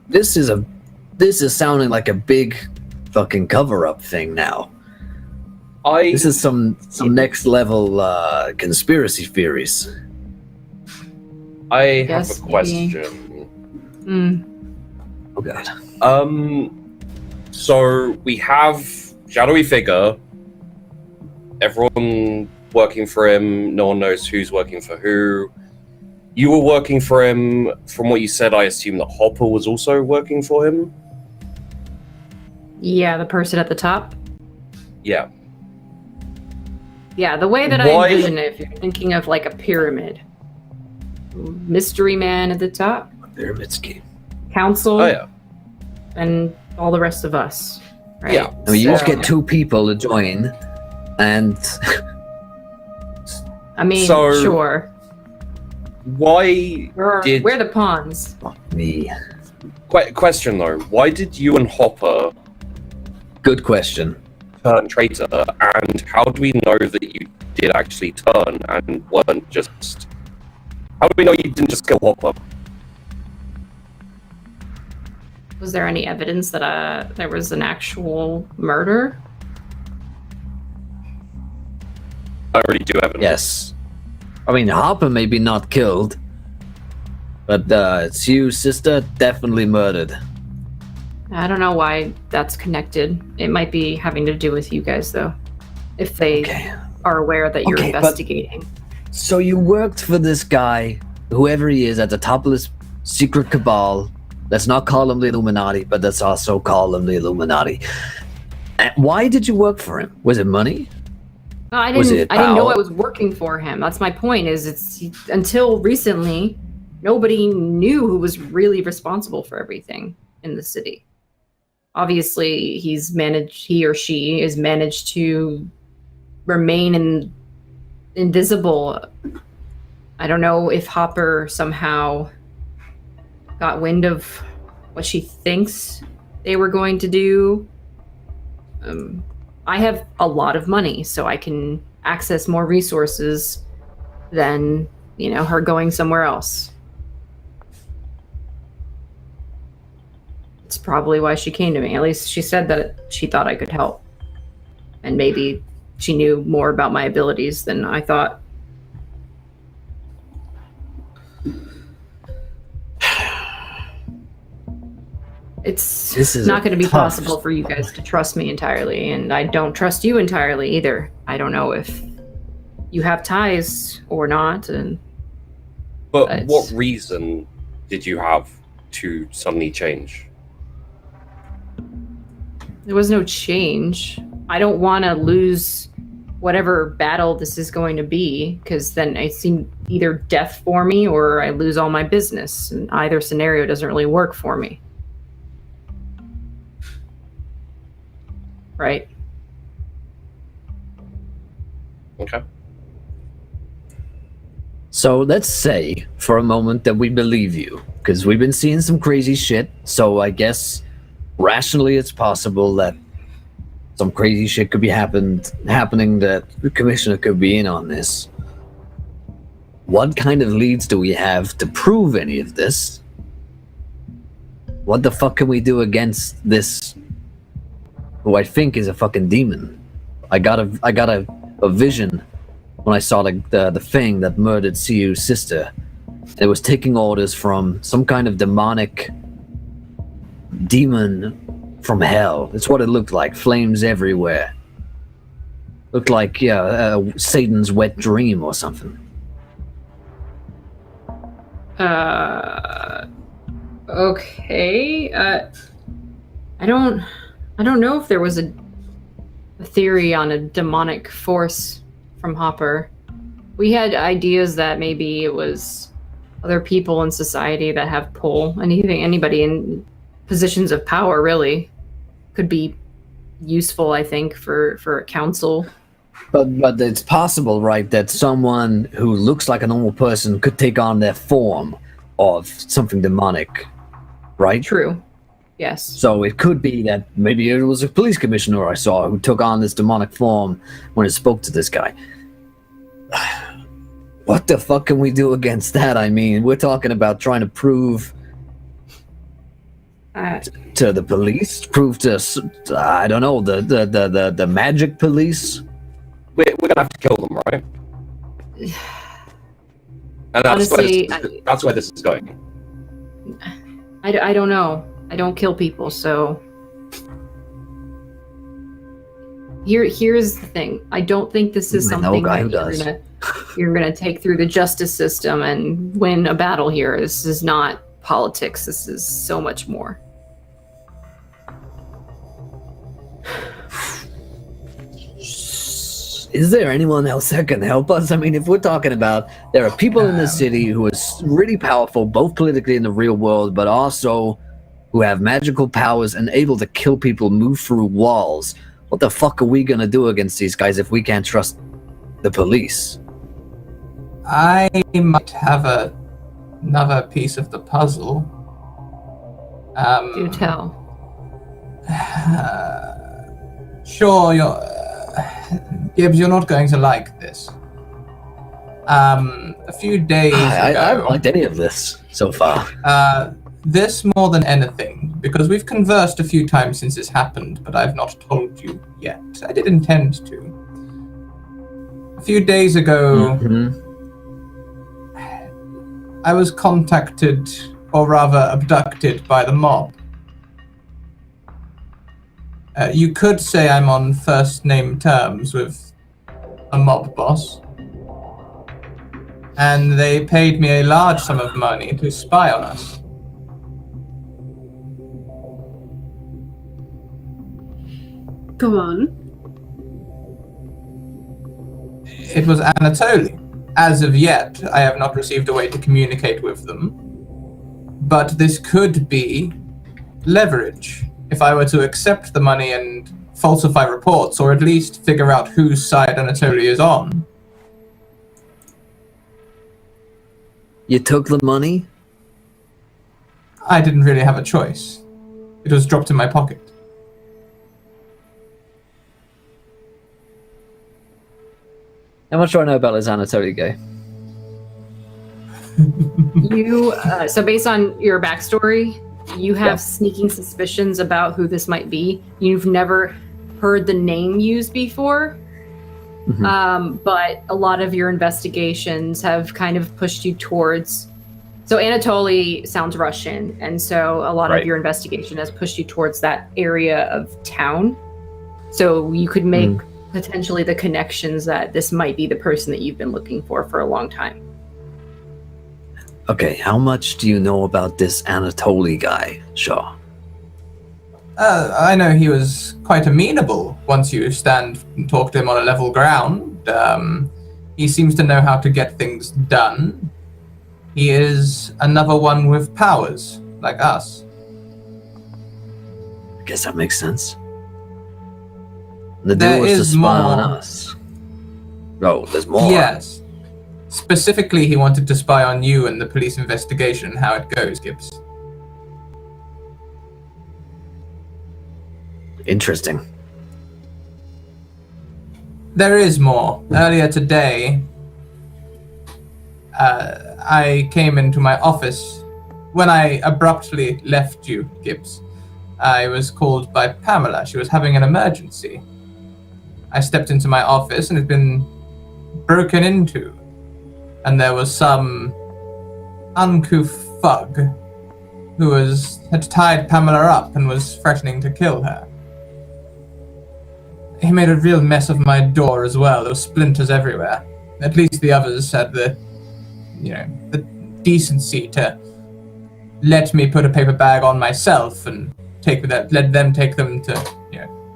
This is sounding like a big fucking cover-up thing now. This is some next level conspiracy theories. I have Yes, a maybe. question. Oh god. So we have shadowy figure. Everyone working for him. No one knows who's working for who. You were working for him. From what you said, I assume that Hopper was also working for him. Yeah, the person at the top. Yeah. Yeah, the way that Why- I envision it, if you're thinking of like a pyramid. Mystery man at the top, Pyramid scheme. council, Oh yeah. and all the rest of us. Right? Yeah. I mean, you just So- get two people to join, and I mean, So- sure. Why did We're the pawns. fuck me. question though? Why did you and Hopper Good question. turn traitor? And how do we know that you did actually turn and weren't just? How do we know you didn't just kill Hopper? Was there any evidence that there was an actual murder? I already do evidence. Yes. I mean, Hopper may be not killed, but it's you, sister, definitely murdered. I don't know why that's connected. It might be having to do with you guys, though. If they Okay. are aware that you're Okay, but- investigating. So you worked for this guy, whoever he is, at the top of this secret cabal. Let's not call him the Illuminati, but let's also call him the Illuminati. And why did you work for him? Was it money? No, I Was didn't. it I didn't know power? I was working for him. That's my point. Until recently, nobody knew who was really responsible for everything in the city. Obviously, he or she is managed to remain invisible. I don't know if Hopper somehow got wind of what she thinks they were going to do. I have a lot of money, so I can access more resources than, her going somewhere else. It's probably why she came to me. At least she said that she thought I could help. And maybe she knew more about my abilities than I thought. It's not going to be possible for you guys to trust me entirely, and I don't trust you entirely either. I don't know if you have ties or not. But what reason did you have to suddenly change? There was no change. I don't want to lose whatever battle this is going to be, because then I see either death for me or I lose all my business, and either scenario doesn't really work for me. Right? Okay. So let's say for a moment that we believe you, because we've been seeing some crazy shit. So I guess rationally it's possible that some crazy shit could be happening, that the commissioner could be in on this. What kind of leads do we have to prove any of this? What the fuck can we do against this, who I think is a fucking demon? I got a vision when I saw the thing that murdered Siu's sister. It was taking orders from some kind of demonic demon from hell. It's what it looked like. Flames everywhere. Looked like, Satan's wet dream or something. Okay. I don't know if there was a theory on a demonic force from Hopper. We had ideas that maybe it was other people in society that have pull. Anybody in positions of power really could be useful, I think, for a council. But it's possible, right, that someone who looks like a normal person could take on their form of something demonic, right? True. Yes. So it could be that maybe it was a police commissioner I saw who took on this demonic form when it spoke to this guy. What the fuck can we do against that? I mean, we're talking about trying to prove to the police, prove to, I don't know, the magic police. We're gonna have to kill them, right? And Honestly, that's where this is going. I don't know. I don't kill people, so here's the thing. I don't think this is something that you're gonna take through the justice system and win a battle here. This is not politics. This is so much more. Is there anyone else that can help us? I mean, if we're talking about there are people in the city who are really powerful, both politically in the real world, but also who have magical powers and able to kill people, move through walls. What the fuck are we gonna do against these guys if we can't trust the police? I might have another piece of the puzzle. Do tell. Sure, Gibbs, you're not going to like this. A few days ago... I haven't liked any of this so far. This more than anything, because we've conversed a few times since this happened, but I've not told you yet. I did intend to. A few days ago, I was contacted, or rather abducted, by the mob. You could say I'm on first name terms with a mob boss. And they paid me a large sum of money to spy on us. Go on. It was Anatoly. As of yet, I have not received a way to communicate with them. But this could be leverage. If I were to accept the money and falsify reports, or at least figure out whose side Anatoly is on. You took the money? I didn't really have a choice. It was dropped in my pocket. How much do I know about this Anatoly guy? You so based on your backstory, you have Yeah. sneaking suspicions about who this might be. You've never heard the name used before, but a lot of your investigations have kind of pushed you towards. So Anatoly sounds Russian, and so a lot Right. of your investigation has pushed you towards that area of town. So you could make potentially the connections that this might be the person that you've been looking for a long time. Okay, how much do you know about this Anatoly guy, Shaw? I know he was quite amenable once you stand and talk to him on a level ground. He seems to know how to get things done. He is another one with powers, like us. I guess that makes sense. The There deal was to is spy on more. us. Oh, there's more. Yes. Specifically, he wanted to spy on you and the police investigation and how it goes, Gibbs. Interesting. There is more. Earlier today, I came into my office. When I abruptly left you, Gibbs, I was called by Pamela. She was having an emergency. I stepped into my office and it had been broken into. And there was some uncouth thug who had tied Pamela up and was threatening to kill her. He made a real mess of my door as well. There were splinters everywhere. At least the others had the decency to let me put a paper bag on myself and let them take them to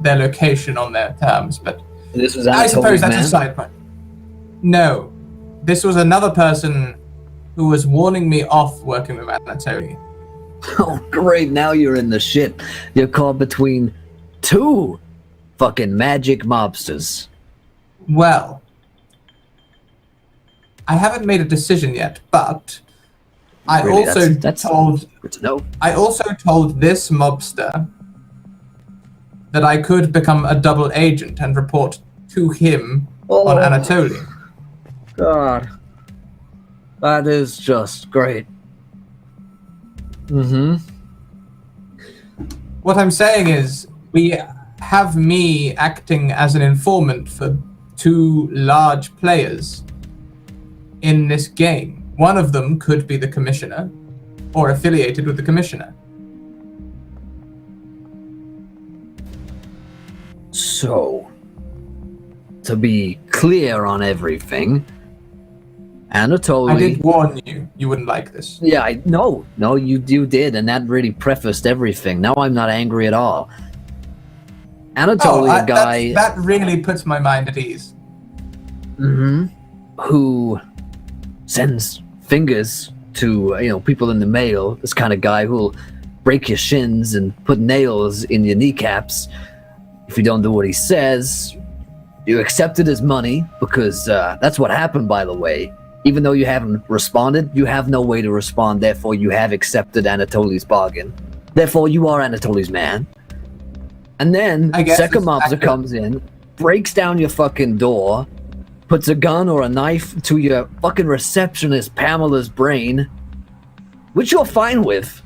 their location on their terms. But This was I suppose Anatoly's that's a man? side point. No, this was another person who was warning me off working with Anatoly. Oh, great. Now you're in the shit. You're caught between two fucking magic mobsters. Well, I haven't made a decision yet, but I Really, also that's told good to know. this mobster that I could become a double agent and report to him on Anatoly. God. That is just great. What I'm saying is, we have me acting as an informant for two large players in this game. One of them could be the commissioner, or affiliated with the commissioner. So, to be clear on everything, Anatoly... I did warn you, you wouldn't like this. Yeah, no, you did, and that really prefaced everything. Now I'm not angry at all. Anatoly, a guy that really puts my mind at ease. who sends fingers to people in the mail. This kind of guy who'll break your shins and put nails in your kneecaps if you don't do what he says. You accepted his money because that's what happened, by the way. Even though you haven't responded, you have no way to respond. Therefore, you have accepted Anatoly's bargain. Therefore, you are Anatoly's man. And then I guess second it's mobster accurate. comes in, breaks down your fucking door, puts a gun or a knife to your fucking receptionist Pamela's brain, which you're fine with,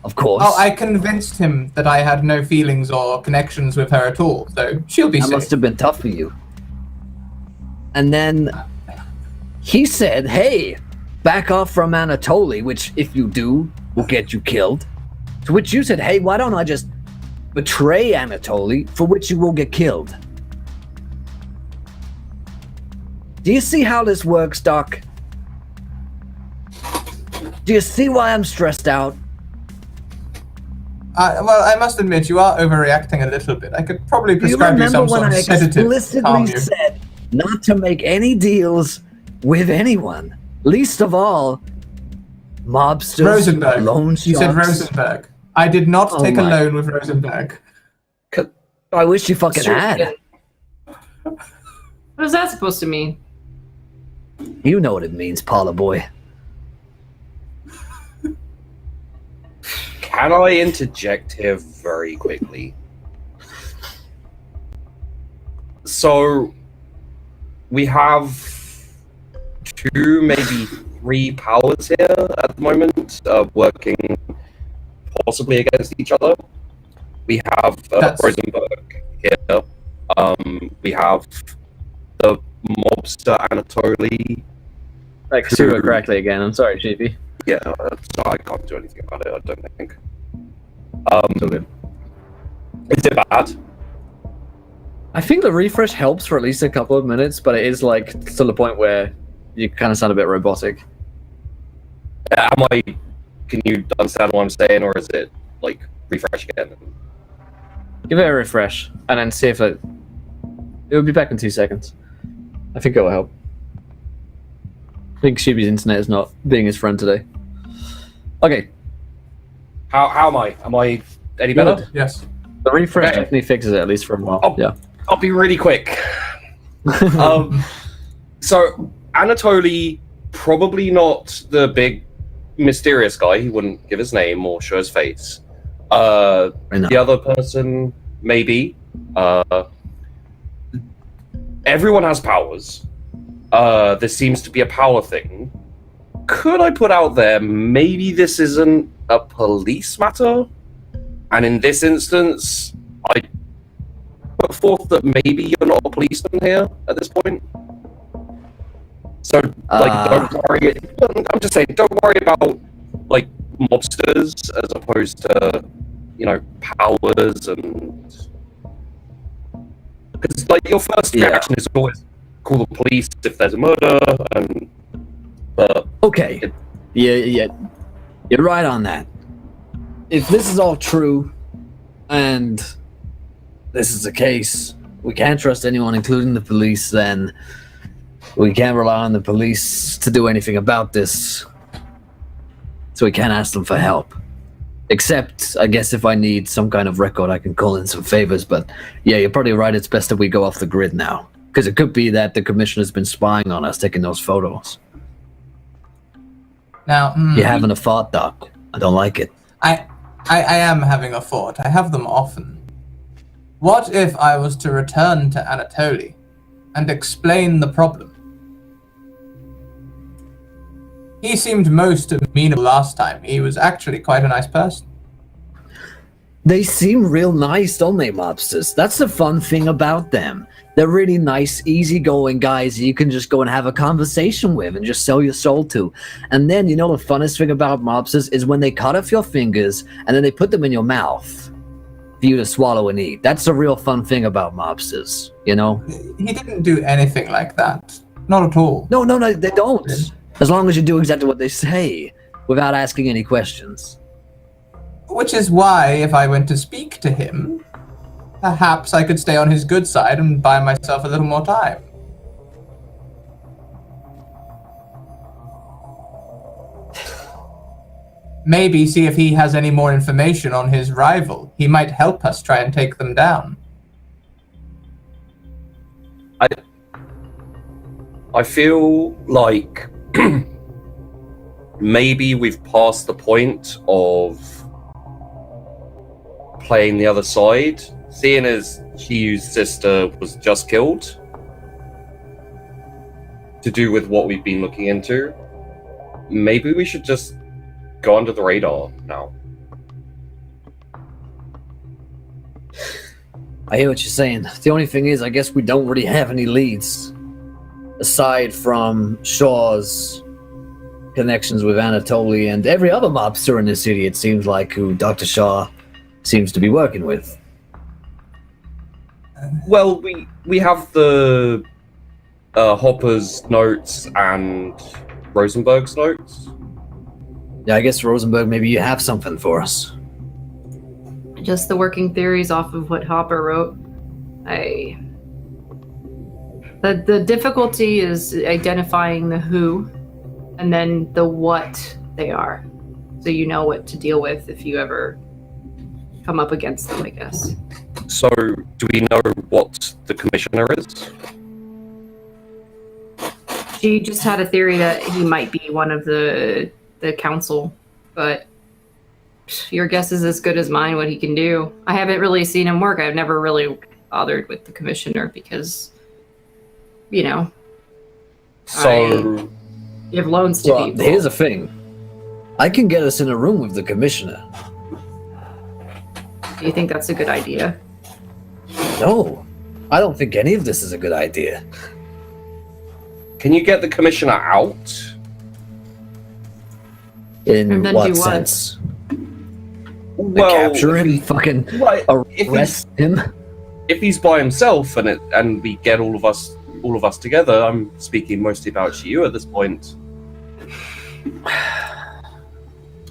of course. Oh, I convinced him that I had no feelings or connections with her at all, so she'll be That safe. must have been tough for you. And then he said, hey, back off from Anatoly, which if you do, will get you killed. To which you said, hey, why don't I just betray Anatoly, for which you will get killed. Do you see how this works, Doc? Do you see why I'm stressed out? Well, I must admit, you are overreacting a little bit. I could probably Do you prescribe you some remember when sort I of sedative to calm explicitly you. said not to make any deals with anyone, least of all mobsters, Rosenberg. loan You said sharks? Rosenberg. I did not Oh take a my- loan with Rosenberg. I wish you fucking Sure. had. What is that supposed to mean? You know what it means, Paula boy. Can I interject here very quickly? So, we have 2, maybe 3 powers here at the moment, working possibly against each other. We have Rosenberg here. We have the mobster Anatoly. Like super correctly again. I'm sorry, Chiefy. Yeah, so I can't do anything about it, I don't think. So good. Is it bad? I think the refresh helps for at least a couple of minutes, but it is like to the point where you kind of sound a bit robotic. Can you understand what I'm saying, or is it like refresh again? Give it a refresh and then see if it will be back in 2 seconds. I think it will help. I think Shuby's internet is not being his friend today. Okay. How am I? Am I any better? Good. Yes. The refresh Okay. definitely fixes it, at least for a while. Oh. Yeah. I'll be really quick. So Anatoly, probably not the big mysterious guy. He wouldn't give his name or show his face. The other person, maybe. Everyone has powers. This seems to be a power thing. Could I put out there, maybe this isn't a police matter? And in this instance, I put forth that maybe you're not a policeman here at this point. So, like, don't worry. I'm just saying, don't worry about, like, mobsters as opposed to, you know, powers and... Because, like, your first reaction is always call the police if there's a murder, and... But... Okay. Yeah. You're right on that. If this is all true, and this is the case, we can't trust anyone, including the police, then we can't rely on the police to do anything about this. So we can't ask them for help. Except, I guess if I need some kind of record, I can call in some favors, but yeah, you're probably right, it's best that we go off the grid now. Because it could be that the commissioner's been spying on us, taking those photos. Now, You're having a thought, Doc. I don't like it. I am having a thought. I have them often. What if I was to return to Anatoly and explain the problem? He seemed most amenable last time. He was actually quite a nice person. They seem real nice, don't they, mobsters? That's the fun thing about them. They're really nice, easygoing guys you can just go and have a conversation with and just sell your soul to. And then, you know, the funnest thing about mobsters is when they cut off your fingers and then they put them in your mouth for you to swallow and eat. That's the real fun thing about mobsters, you know? He didn't do anything like that. Not at all. No, they don't. As long as you do exactly what they say without asking any questions. Which is why, if I went to speak to him, perhaps I could stay on his good side and buy myself a little more time. Maybe see if he has any more information on his rival. He might help us try and take them down. I feel like maybe we've passed the point of playing the other side, seeing as Hiyu's sister was just killed, to do with what we've been looking into. Maybe we should just go under the radar now. I hear what you're saying. The only thing is, I guess we don't really have any leads. Aside from Shaw's connections with Anatoly and every other mobster in the city, it seems like, who Dr. Shaw seems to be working with. Well, we have the Hopper's notes and Rosenberg's notes. Yeah, I guess Rosenberg, maybe you have something for us. Just the working theories off of what Hopper wrote. The difficulty is identifying the who and then the what they are. So you know what to deal with if you ever come up against them, I guess. So, do we know what the commissioner is? She just had a theory that he might be one of the council, but your guess is as good as mine what he can do. I haven't really seen him work. I've never really bothered with the commissioner because, you know, So, Give loans to Well, people. here's the thing. I can get us in a room with the commissioner. Do you think that's a good idea? No, I don't think any of this is a good idea. can you get the commissioner out? In And then what do what? sense? Well, Capture him, fucking right, if arrest him? he's by himself and we get all of us together, I'm speaking mostly about you at this point.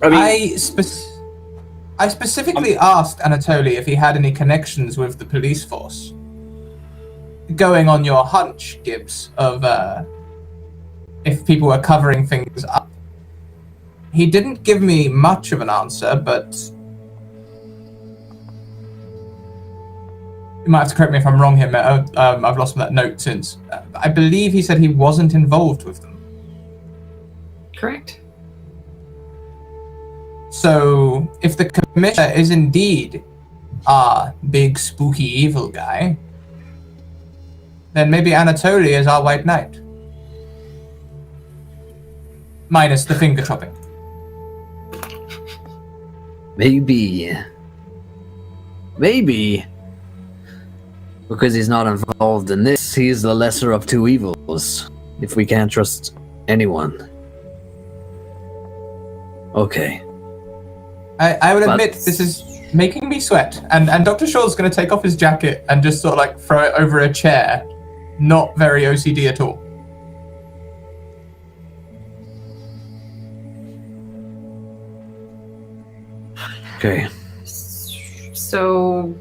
I mean, I specifically asked Anatoly if he had any connections with the police force. Going on your hunch, Gibbs, of if people were covering things up. He didn't give me much of an answer, but you might have to correct me if I'm wrong here, Meta. I've lost that note since. I believe he said he wasn't involved with them. Correct. So, if the commissioner is indeed our big spooky evil guy, then maybe Anatoly is our white knight. Minus the finger chopping. Maybe. Because he's not involved in this, he's the lesser of two evils. If we can't trust anyone. Okay. I will admit, But- this is making me sweat. And Dr. Shaw's going to take off his jacket and just sort of like throw it over a chair. Not very OCD at all. Okay. So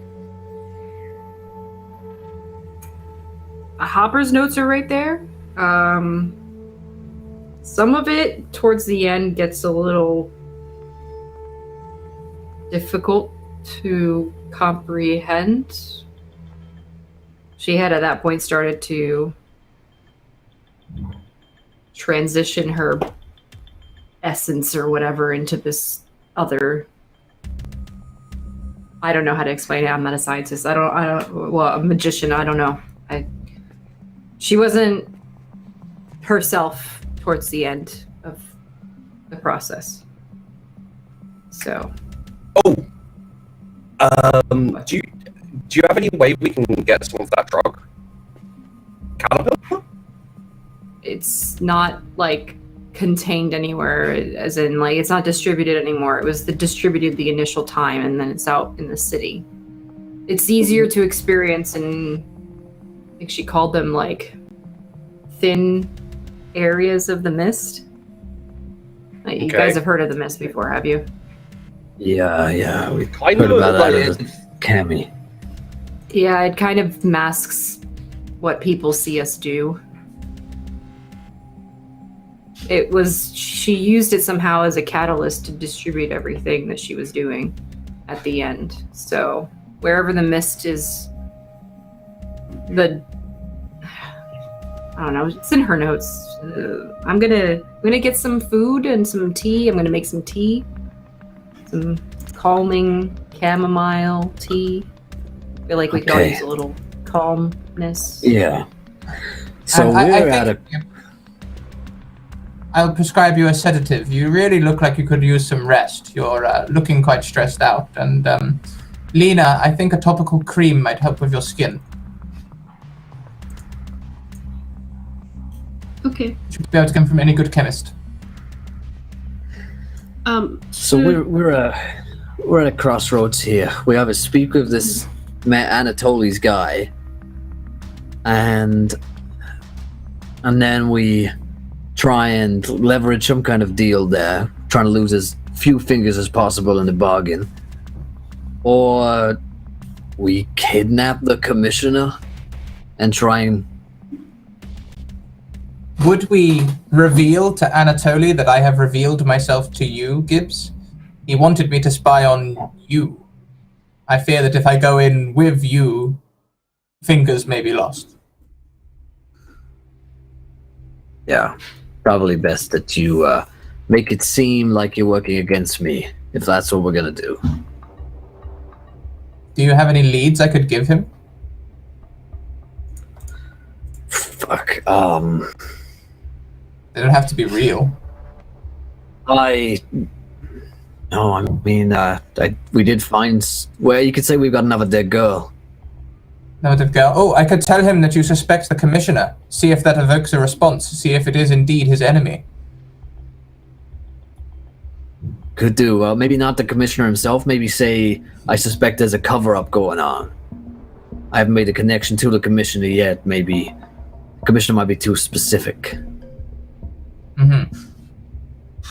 Hopper's notes are right there. Some of it towards the end gets a little difficult to comprehend. She had at that point started to transition her essence or whatever into this other. I don't know how to explain it. I'm not a scientist. Well, a magician. I don't know. She wasn't herself towards the end of the process. So. do you have any way we can get some of that drug? Cannabis? It's not like contained anywhere, as in like it's not distributed anymore. It was distributed the initial time, and then it's out in the city. It's easier to experience, and I think she called them like thin areas of the mist. You guys have heard of the mist before, have you? Yeah, we Kind heard of about that like as a Cammy. Yeah, it kind of masks what people see us do. She used it somehow as a catalyst to distribute everything that she was doing at the end. So wherever the mist is, I don't know, it's in her notes. I'm gonna get some food and some tea. I'm gonna make some tea. Some calming chamomile tea. I feel like we could all Okay. use a little calmness. Yeah. So And we're I at a think I'll prescribe you a sedative. You really look like you could use some rest. You're looking quite stressed out. And Lena, I think a topical cream might help with your skin. Okay. You should be able to come from any good chemist. So we're at a crossroads here. We have to speak with this Anatoly's guy, and then we try and leverage some kind of deal there, trying to lose as few fingers as possible in the bargain, or we kidnap the commissioner and try and. Would we reveal to Anatoly that I have revealed myself to you, Gibbs? He wanted me to spy on you. I fear that if I go in with you, fingers may be lost. Yeah, probably best that you make it seem like you're working against me, if that's what we're gonna do. Do you have any leads I could give him? Fuck. They don't have to be real. No, I mean, we did find where you could say we've got another dead girl. Another girl. Oh, I could tell him that you suspect the commissioner. See if that evokes a response. See if it is indeed his enemy. Could do. Well, maybe not the commissioner himself. Maybe say, I suspect there's a cover-up going on. I haven't made a connection to the commissioner yet. Maybe the commissioner might be too specific. Mm-hmm.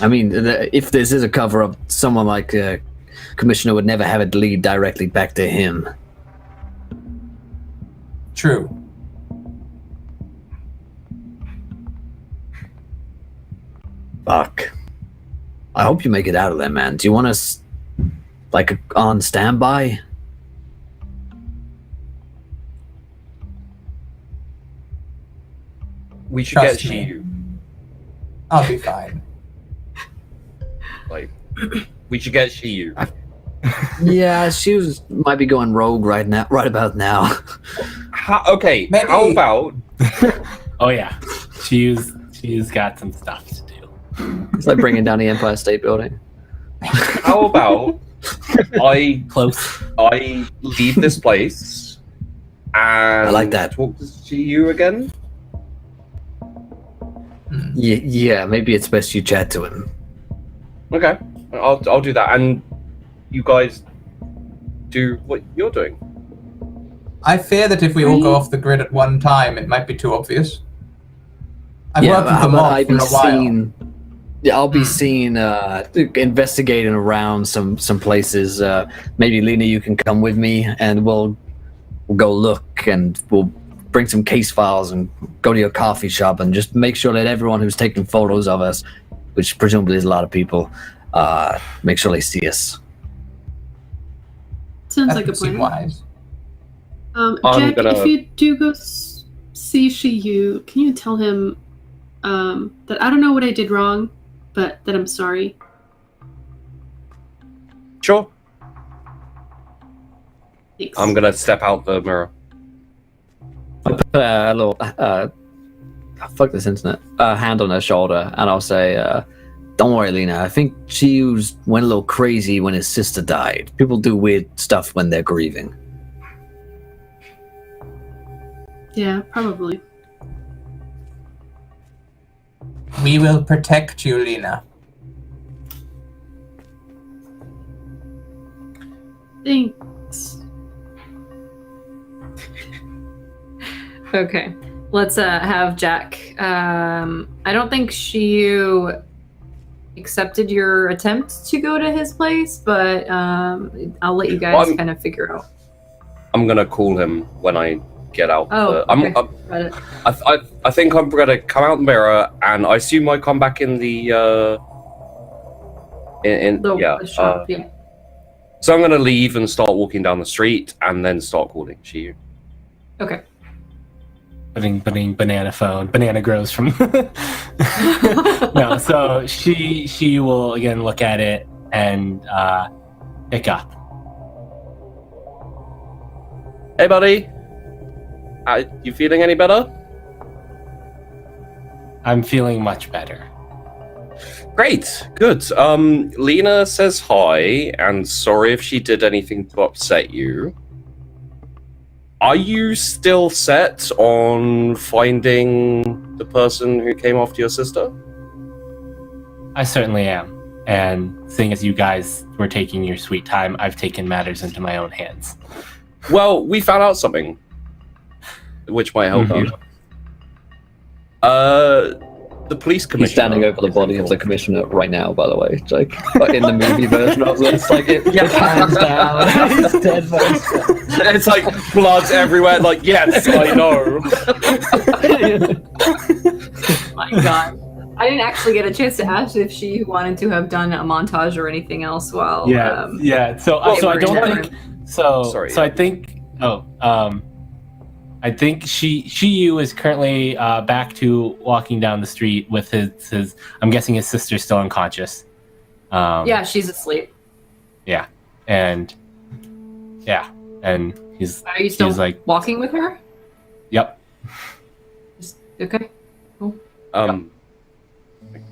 I mean, if this is a cover-up, someone like commissioner would never have it lead directly back to him. True. Fuck. I hope you make it out of there, man. Do you want us, like, on standby? We should Trust get me. Shiyu. I'll be fine. Like, we should get Shiyu. Yeah, she might be going rogue right about now. Okay, Maybe. how about... Oh yeah, she's got some stuff to do. It's like bringing down the Empire State Building. How about I leave this place and I like that. talk to Shiyu again? Yeah, maybe it's best you chat to him. Okay, I'll do that, and you guys do what you're doing. I fear that if we all go off the grid at one time, it might be too obvious. I've worked with the mob for a while. I'll be seen investigating around some places. Maybe Lena, you can come with me, and we'll go look, and we'll bring some case files and go to your coffee shop and just make sure that everyone who's taking photos of us, which presumably is a lot of people, make sure they see us. Sounds That like a would seem plan. wise. Jack, if you do go see Shiyu, can you tell him that I don't know what I did wrong, but that I'm sorry? Sure. Thanks. I'm gonna step out the mirror. I'll put a little fuck this internet hand on her shoulder, and I'll say, don't worry, Lena, I think she went a little crazy when his sister died. People do weird stuff when they're grieving. Yeah, probably. We will protect you, Lena. Thanks. Okay, let's have Jack. I don't think Shiyu accepted your attempt to go to his place, but I'll let you guys kind of figure out. I'm gonna call him when I get out. Oh, okay. Got it. I think I'm gonna come out the mirror, and I assume I come back in the The shop, yeah. So I'm gonna leave and start walking down the street, and then start calling Shiyu. Okay. Putting banana phone. Banana grows from. No, so she will again look at it and pick up. Hey, buddy. You feeling any better? I'm feeling much better. Great, good. Lena says hi, and sorry if she did anything to upset you. Are you still set on finding the person who came after your sister? I certainly am. And seeing as you guys were taking your sweet time, I've taken matters into my own hands. Well, we found out something, which might help you. The police commissioner. He's standing over the body of the commissioner right now, by the way. Like in the movie version of this, like it hands down. He's dead. It's like blood everywhere. Like, yes, I know. My God. I didn't actually get a chance to ask if she wanted to have done a montage or anything else while. Yeah. So I don't think. Sorry. So I think. I think Shiyu is currently back to walking down the street with his. I'm guessing his sister's still unconscious. Yeah, she's asleep. Yeah, and he's. Are you still he's like walking with her? Yep. Okay. Cool.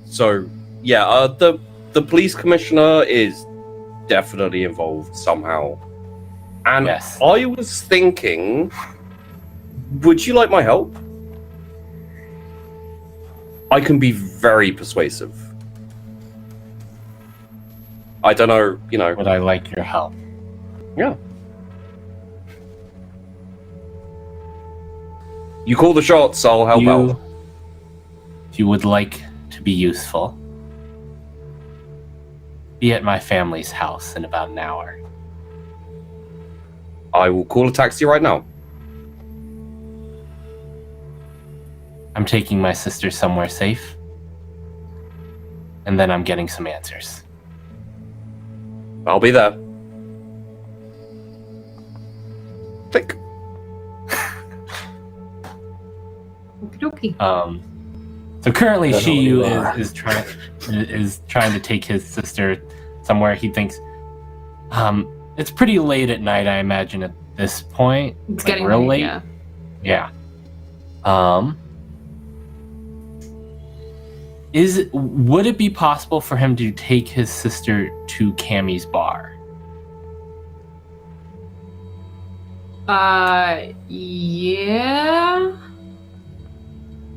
So, yeah, the police commissioner is definitely involved somehow. And Yes. I was thinking, would you like my help? I can be very persuasive. I don't know, Would I like your help? Yeah. You call the shots, I'll help out. If you would like to be useful, be at my family's house in about an hour. I will call a taxi right now. I'm taking my sister somewhere safe, and then I'm getting some answers. I'll be there. Click. Okie dokie. So currently, Don't know who you are. Shiyu is trying to take his sister somewhere. He thinks, it's pretty late at night. I imagine at this point, It's like getting real late, late. yeah. Yeah. Would it be possible for him to take his sister to Cammy's bar? Yeah.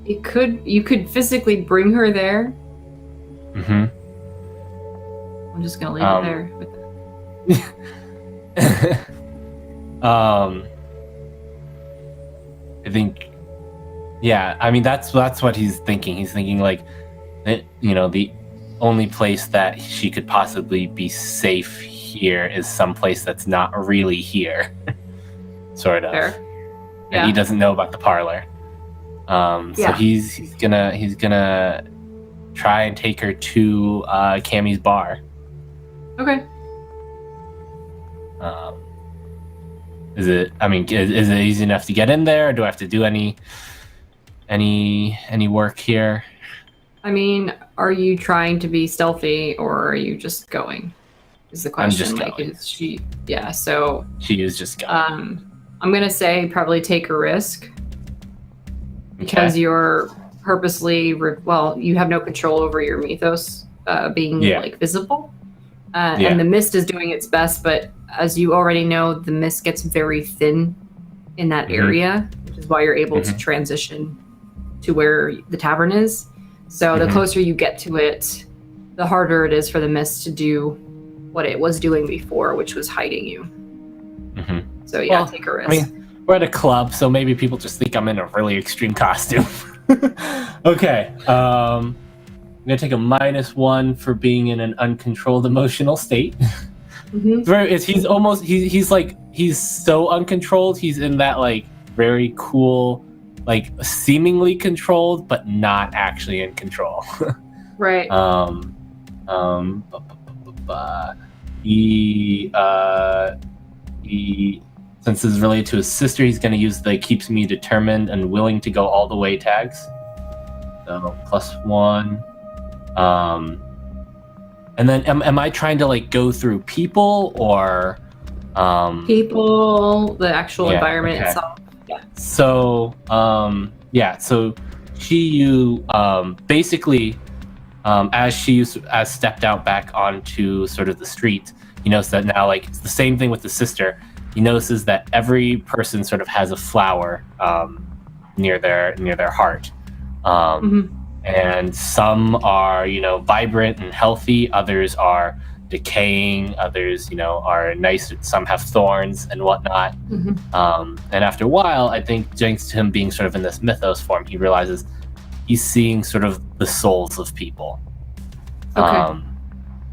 You could physically bring her there. Mm-hmm. I'm just gonna leave it there. I think, yeah. I mean, that's what he's thinking. He's thinking like, the only place that she could possibly be safe here is someplace that's not really here, sort of. Fair. And Yeah. he doesn't know about the parlor. So Yeah. he's gonna try and take her to Cammy's bar. Okay. Is it easy enough to get in there, or do I have to do any work here? I mean, are you trying to be stealthy or are you just going? Is the question. just like, going. is she? Yeah. So, She is just going. I'm gonna say probably take a risk because you're purposely. You have no control over your mythos being like visible, and the mist is doing its best. But as you already know, the mist gets very thin in that area, which is why you're able to transition to where the tavern is. So the closer you get to it, the harder it is for the mist to do what it was doing before, which was hiding you. So yeah, take a risk. I mean, we're at a club, so maybe people just think I'm in a really extreme costume. Okay. I'm gonna take a -1 for being in an uncontrolled emotional state. He's so uncontrolled. He's in that like very cool, like seemingly controlled, but not actually in control. Right. He since it's related to his sister, he's going to use the keeps me determined and willing to go all the way tags. So +1. And then am I trying to like go through people or people, the actual environment okay. itself. Yeah. So so Shiyu basically as Shiyu stepped out back onto sort of the street, he noticed that now like it's the same thing with the sister. He notices that every person sort of has a flower near their heart. And some are, vibrant and healthy, others are decaying, others, are nice, some have thorns and whatnot. And after a while, I think thanks to him being sort of in this mythos form, he realizes he's seeing sort of the souls of people. Okay.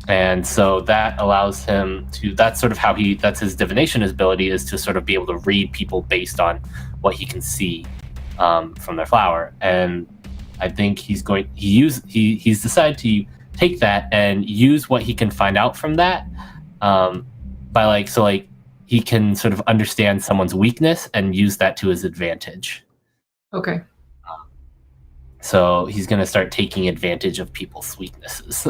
And so that allows him to, that's sort of how that's his divination ability, is to sort of be able to read people based on what he can see from their flower. And I think he's decided to take that and use what he can find out from that he can sort of understand someone's weakness and use that to his advantage. Okay. So he's going to start taking advantage of people's weaknesses.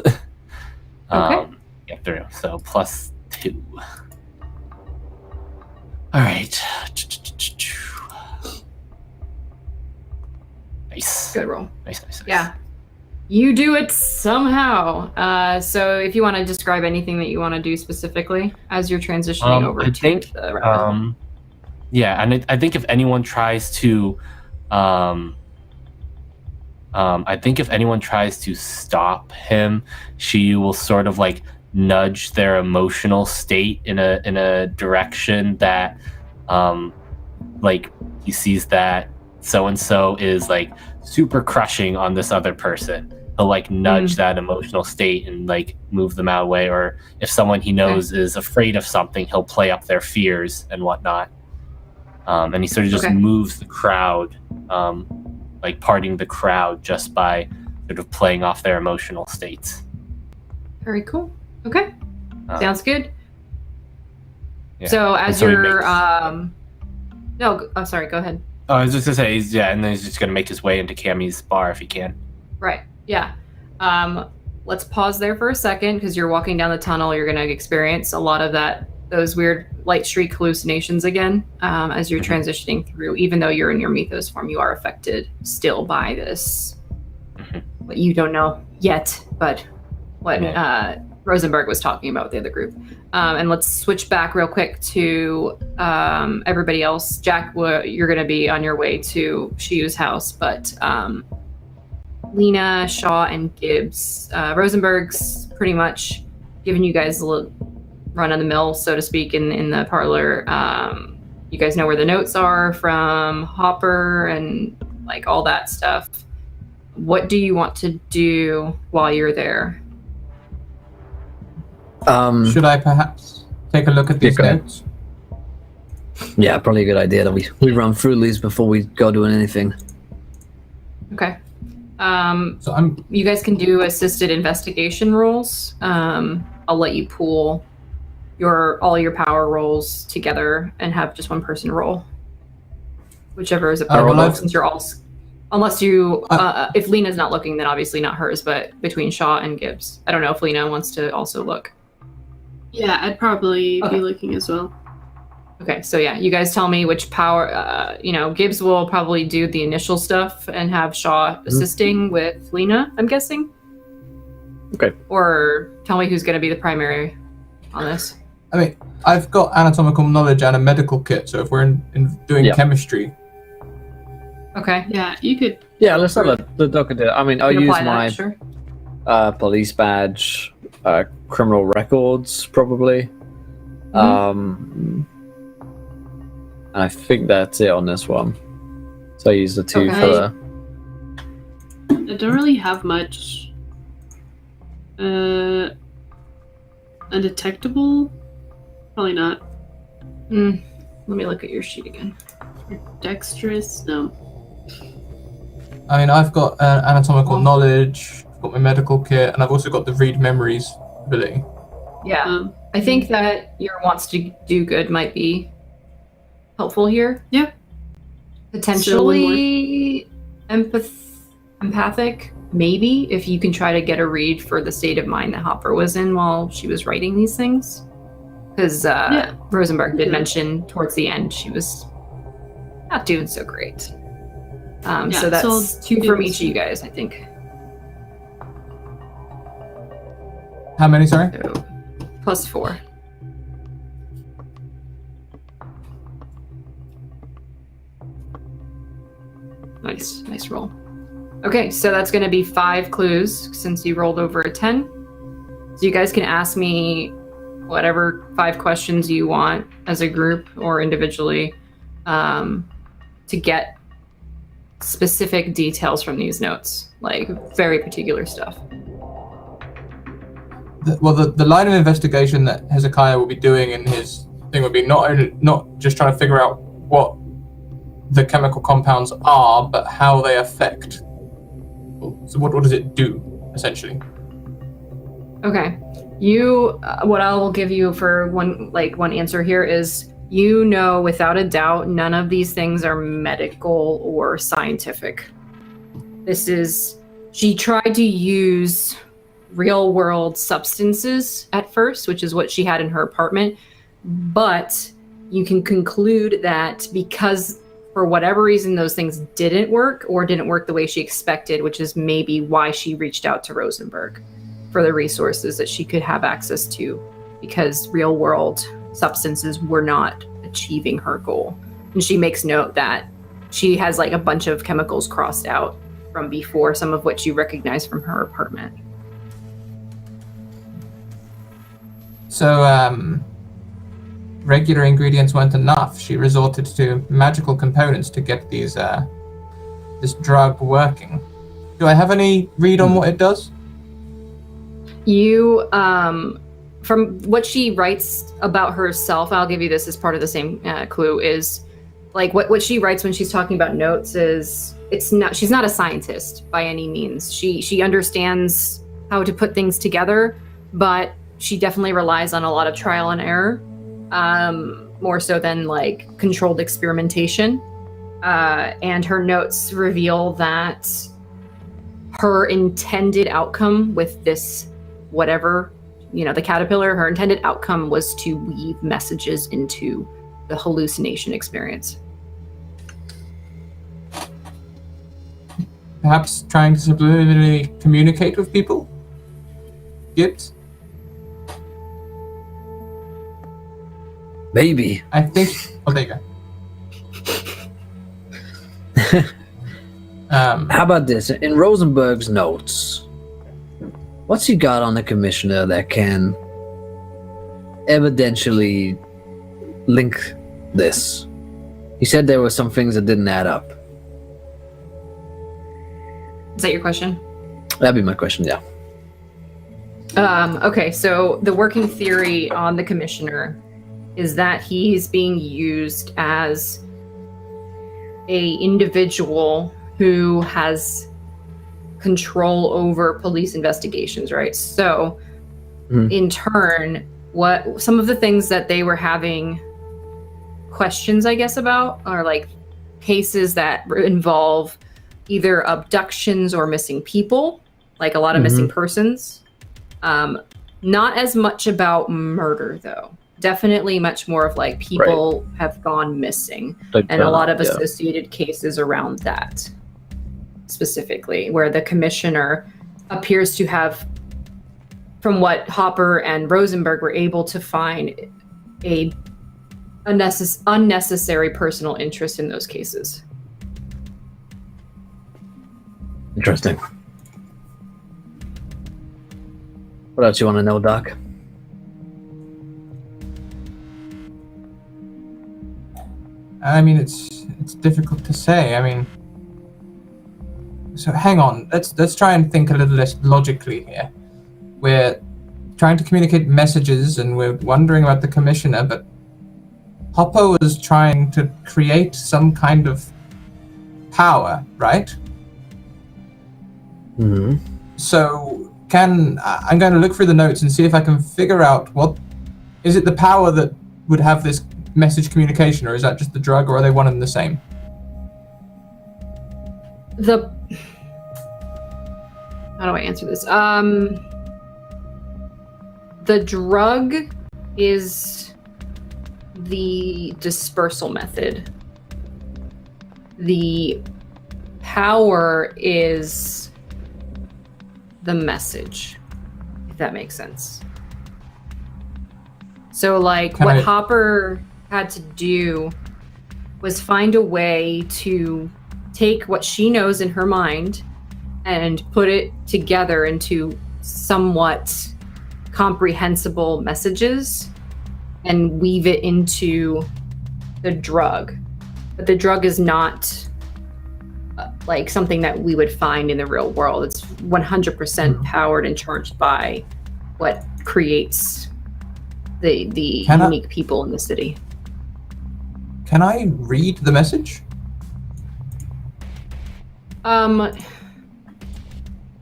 Okay. Get through. So +2. All right. Nice. Good roll. Nice. Yeah. You do it somehow. So if you want to describe anything that you want to do specifically as you're transitioning over I to think, the rapid. yeah, and I think if anyone tries to, I think if anyone tries to stop him, she will sort of like nudge their emotional state in a direction that, like he sees that so and so is like super crushing on this other person. He'll like nudge that emotional state and like move them out of the way. Or if someone he knows is afraid of something, he'll play up their fears and whatnot. And he sort of just moves the crowd, like parting the crowd just by sort of playing off their emotional states. Very cool. Okay. Sounds good. Yeah. So as so you're sorry, go ahead. Oh, I was just gonna say, and then he's just gonna make his way into Cammy's bar if he can. Right. Yeah. Let's pause there for a second because you're walking down the tunnel. You're going to experience a lot of those weird light streak hallucinations again as you're transitioning through. Even though you're in your mythos form, you are affected still by this. What you don't know yet, but what Rosenberg was talking about with the other group. And let's switch back real quick to everybody else. Jack, you're going to be on your way to Shiu's house, but Lena, Shaw, and Gibbs. Rosenberg's pretty much giving you guys a little run of the mill, so to speak, in the parlor. You guys know where the notes are from Hopper and like all that stuff. What do you want to do while you're there? Should I perhaps take a look at these notes? Yeah, probably a good idea that we run through these before we go doing anything. Okay. So you guys can do assisted investigation rolls. I'll let you pool all your power rolls together and have just one person roll, whichever is a power roll. Since you're all, unless you, if Lena's not looking, then obviously not hers. But between Shaw and Gibbs, I don't know if Lena wants to also look. Yeah, I'd probably be looking as well. Okay, so yeah, you guys tell me which power, Gibbs will probably do the initial stuff and have Shaw assisting with Lena, I'm guessing. Okay. Or tell me who's going to be the primary on this. I mean, I've got anatomical knowledge and a medical kit, so if we're doing chemistry. Okay. Yeah, you could. Yeah, let's let the doctor do it. I mean, I'll use my police badge, criminal records, probably. And I think that's it on this one. So I use the two for the... I don't really have much. Undetectable? Probably not. Let me look at your sheet again. Dexterous? No. I mean, I've got anatomical knowledge, I've got my medical kit, and I've also got the read memories ability. Yeah. I think that your wants to do good might be helpful here. Yeah. Potentially empathic, maybe, if you can try to get a read for the state of mind that Hopper was in while she was writing these things. Because Rosenberg did mention towards the end she was not doing so great. So that's 2 from each of you guys, I think. How many, sorry? So, +4. Nice roll. Okay, so that's going to be 5 clues since you rolled over a 10. So you guys can ask me whatever 5 questions you want as a group or individually to get specific details from these notes, like very particular stuff. The line of investigation that Hezekiah will be doing in his thing would be not just trying to figure out what the chemical compounds are, but how they affect. So what does it do, essentially? Okay. What I will give you for one answer here is, without a doubt, none of these things are medical or scientific. She tried to use real world substances at first, which is what she had in her apartment, but you can conclude that because for whatever reason, those things didn't work or didn't work the way she expected, which is maybe why she reached out to Rosenberg for the resources that she could have access to, because real world substances were not achieving her goal. And she makes note that she has like a bunch of chemicals crossed out from before, some of which you recognize from her apartment. So, regular ingredients weren't enough. She resorted to magical components to get these, this drug working. Do I have any read on what it does? You, from what she writes about herself, I'll give you this as part of the same clue, is like what she writes when she's talking about notes is she's not a scientist by any means. She understands how to put things together, but she definitely relies on a lot of trial and error, more so than like controlled experimentation. And her notes reveal that her intended outcome with this, whatever, the caterpillar, her intended outcome was to weave messages into the hallucination experience. Perhaps trying to subliminally communicate with people? Gibbs? Maybe. I think... Oh, there you go. How about this? In Rosenberg's notes, what's he got on the commissioner that can evidentially link this? He said there were some things that didn't add up. Is that your question? That'd be my question, yeah. Okay, so the working theory on the commissioner is that he's being used as a individual who has control over police investigations, right? So in turn, what some of the things that they were having questions, I guess, about are like cases that involve either abductions or missing people, like a lot of missing persons. Not as much about murder, though. Definitely much more of like people have gone missing, Like, and a lot of associated cases around that specifically, where the commissioner appears to have, from what Hopper and Rosenberg were able to find, a unnecessary personal interest in those cases. Interesting. What else you want to know, Doc? I mean, it's difficult to say. I mean, so hang on. Let's try and think a little less logically here. We're trying to communicate messages, and we're wondering about the commissioner, but Hopper was trying to create some kind of power, right? Mm-hmm. So I'm going to look through the notes and see if I can figure out what is it the power that would have this message communication, or is that just the drug, or are they one and the same? How do I answer this? The drug is the dispersal method. The power is the message, if that makes sense. So like Hopper had to do was find a way to take what she knows in her mind and put it together into somewhat comprehensible messages and weave it into the drug. But the drug is not like something that we would find in the real world. It's 100% powered and charged by what creates the unique people in the city. Can I read the message?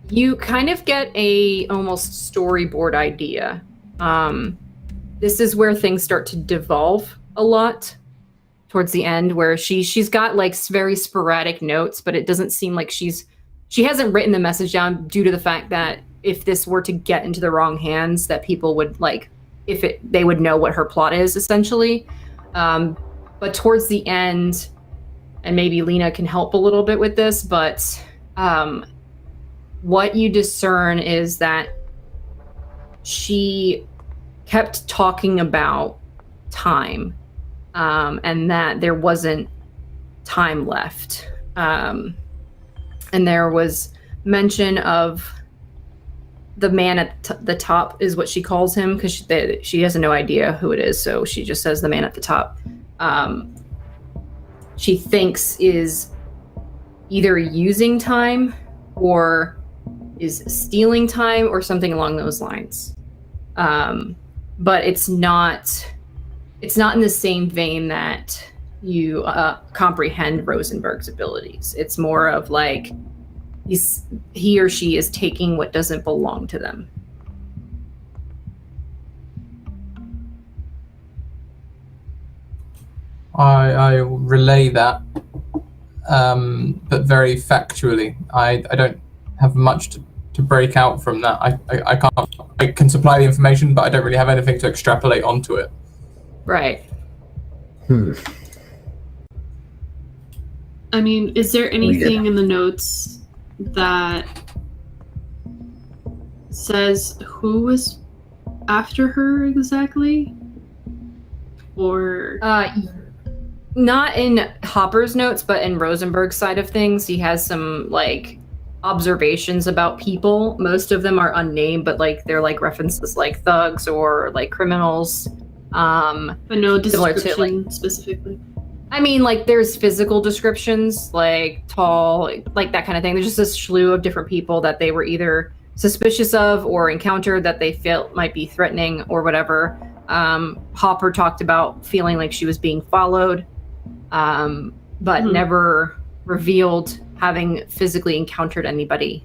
You kind of get a almost storyboard idea. This is where things start to devolve a lot towards the end, where she's got like very sporadic notes, but it doesn't seem like she hasn't written the message down due to the fact that if this were to get into the wrong hands, that people would like, they would know what her plot is essentially. But towards the end, and maybe Lena can help a little bit with this, but what you discern is that she kept talking about time, and that there wasn't time left. And there was mention of the man at the top is what she calls him, because she has no idea who it is, so she just says the man at the top. She thinks is either using time or is stealing time or something along those lines. But it's not in the same vein that you comprehend Rosenberg's abilities. It's more of like he or she is taking what doesn't belong to them. I relay that, but very factually. I don't have much to break out from that. I can supply the information, but I don't really have anything to extrapolate onto it. Right. I mean, is there anything in the notes that says who was after her exactly? Or not in Hopper's notes, but in Rosenberg's side of things, he has some like observations about people. Most of them are unnamed, but like they're like references like thugs or like criminals. but no description to, like, specifically. I mean, like, there's physical descriptions, like tall, like that kind of thing. There's just a slew of different people that they were either suspicious of or encountered that they felt might be threatening or whatever. Hopper talked about feeling like she was being followed, but never revealed having physically encountered anybody.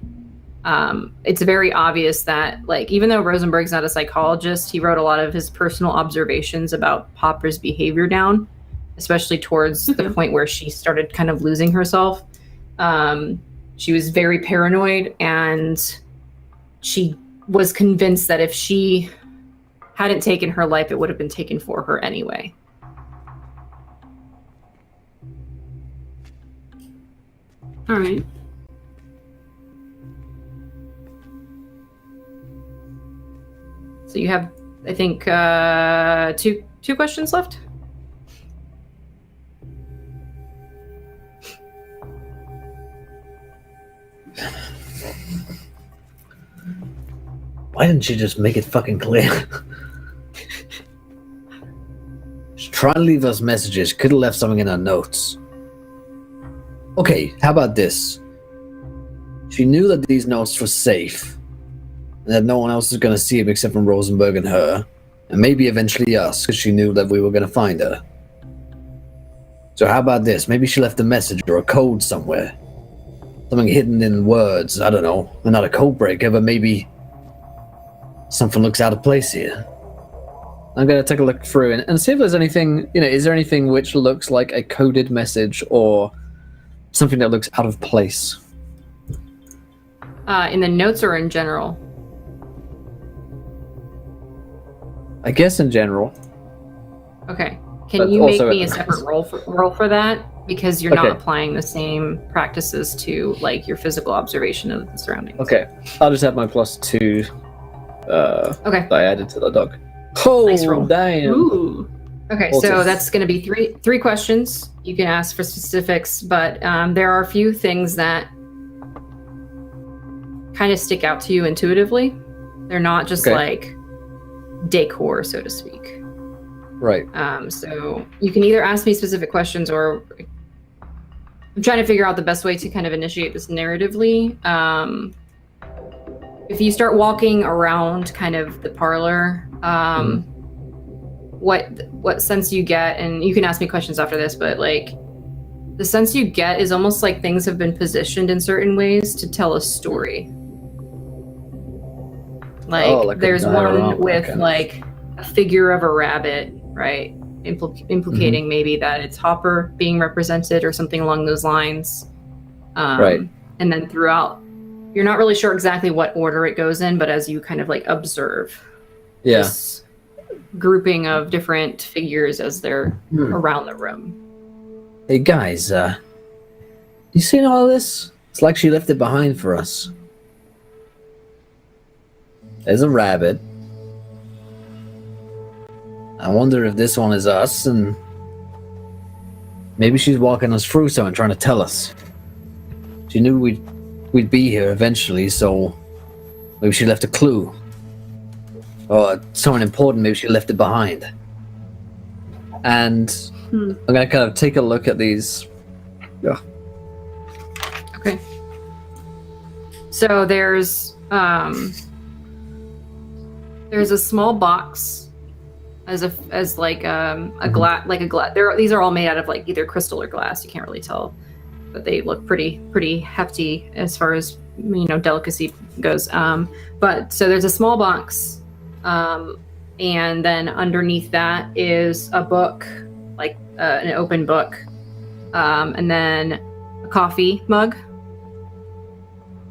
It's very obvious that, like, even though Rosenberg's not a psychologist, he wrote a lot of his personal observations about Hopper's behavior down, especially towards the point where she started kind of losing herself. She was very paranoid, and she was convinced that if she hadn't taken her life, it would have been taken for her anyway. All right. So you have, I think, two questions left. Why didn't she just make it fucking clear? She's trying to leave us messages. Could have left something in her notes. Okay, how about this? She knew that these notes were safe, and that no one else was going to see them except from Rosenberg and her, and maybe eventually us, because she knew that we were going to find her. So how about this? Maybe she left a message or a code somewhere. Something hidden in words, I don't know. Not a code breaker, but maybe something looks out of place here. I'm going to take a look through and see if there's anything, is there anything which looks like a coded message or something that looks out of place? In the notes or in general? I guess in general. Okay. Can But you make also me in a the separate roll for that? Because you're not applying the same practices to, like, your physical observation of the surroundings. Okay. I'll just have my +2 Okay. that I added to the dog. Oh, Nice roll. damn. Ooh. Okay, Also- so that's going to be three questions. You can ask for specifics, but there are a few things that kind of stick out to you intuitively. They're not just like decor, so to speak. Right. So you can either ask me specific questions, or I'm trying to figure out the best way to kind of initiate this narratively. If you start walking around kind of the parlor, what sense you get, and you can ask me questions after this, but like the sense you get is almost like things have been positioned in certain ways to tell a story. Like, a there's diorama, one with okay. like a figure of a rabbit, right? Implicating maybe that it's Hopper being represented or something along those lines. Right. And then throughout, you're not really sure exactly what order it goes in, but as you kind of like observe this grouping of different figures as they're around the room. Hey guys, You seen all this? It's like she left it behind for us. There's a rabbit. I wonder if this one is us, and maybe she's walking us through something, trying to tell us. She knew we'd be here eventually, so maybe she left a clue. Or something important, maybe she left it behind. And I'm gonna kind of take a look at these. Yeah. Okay. So there's a small box as like a glass, these are all made out of like either crystal or glass. You can't really tell, but they look pretty hefty as far as delicacy goes. But so there's a small box, and then underneath that is a book, like an open book, and then a coffee mug.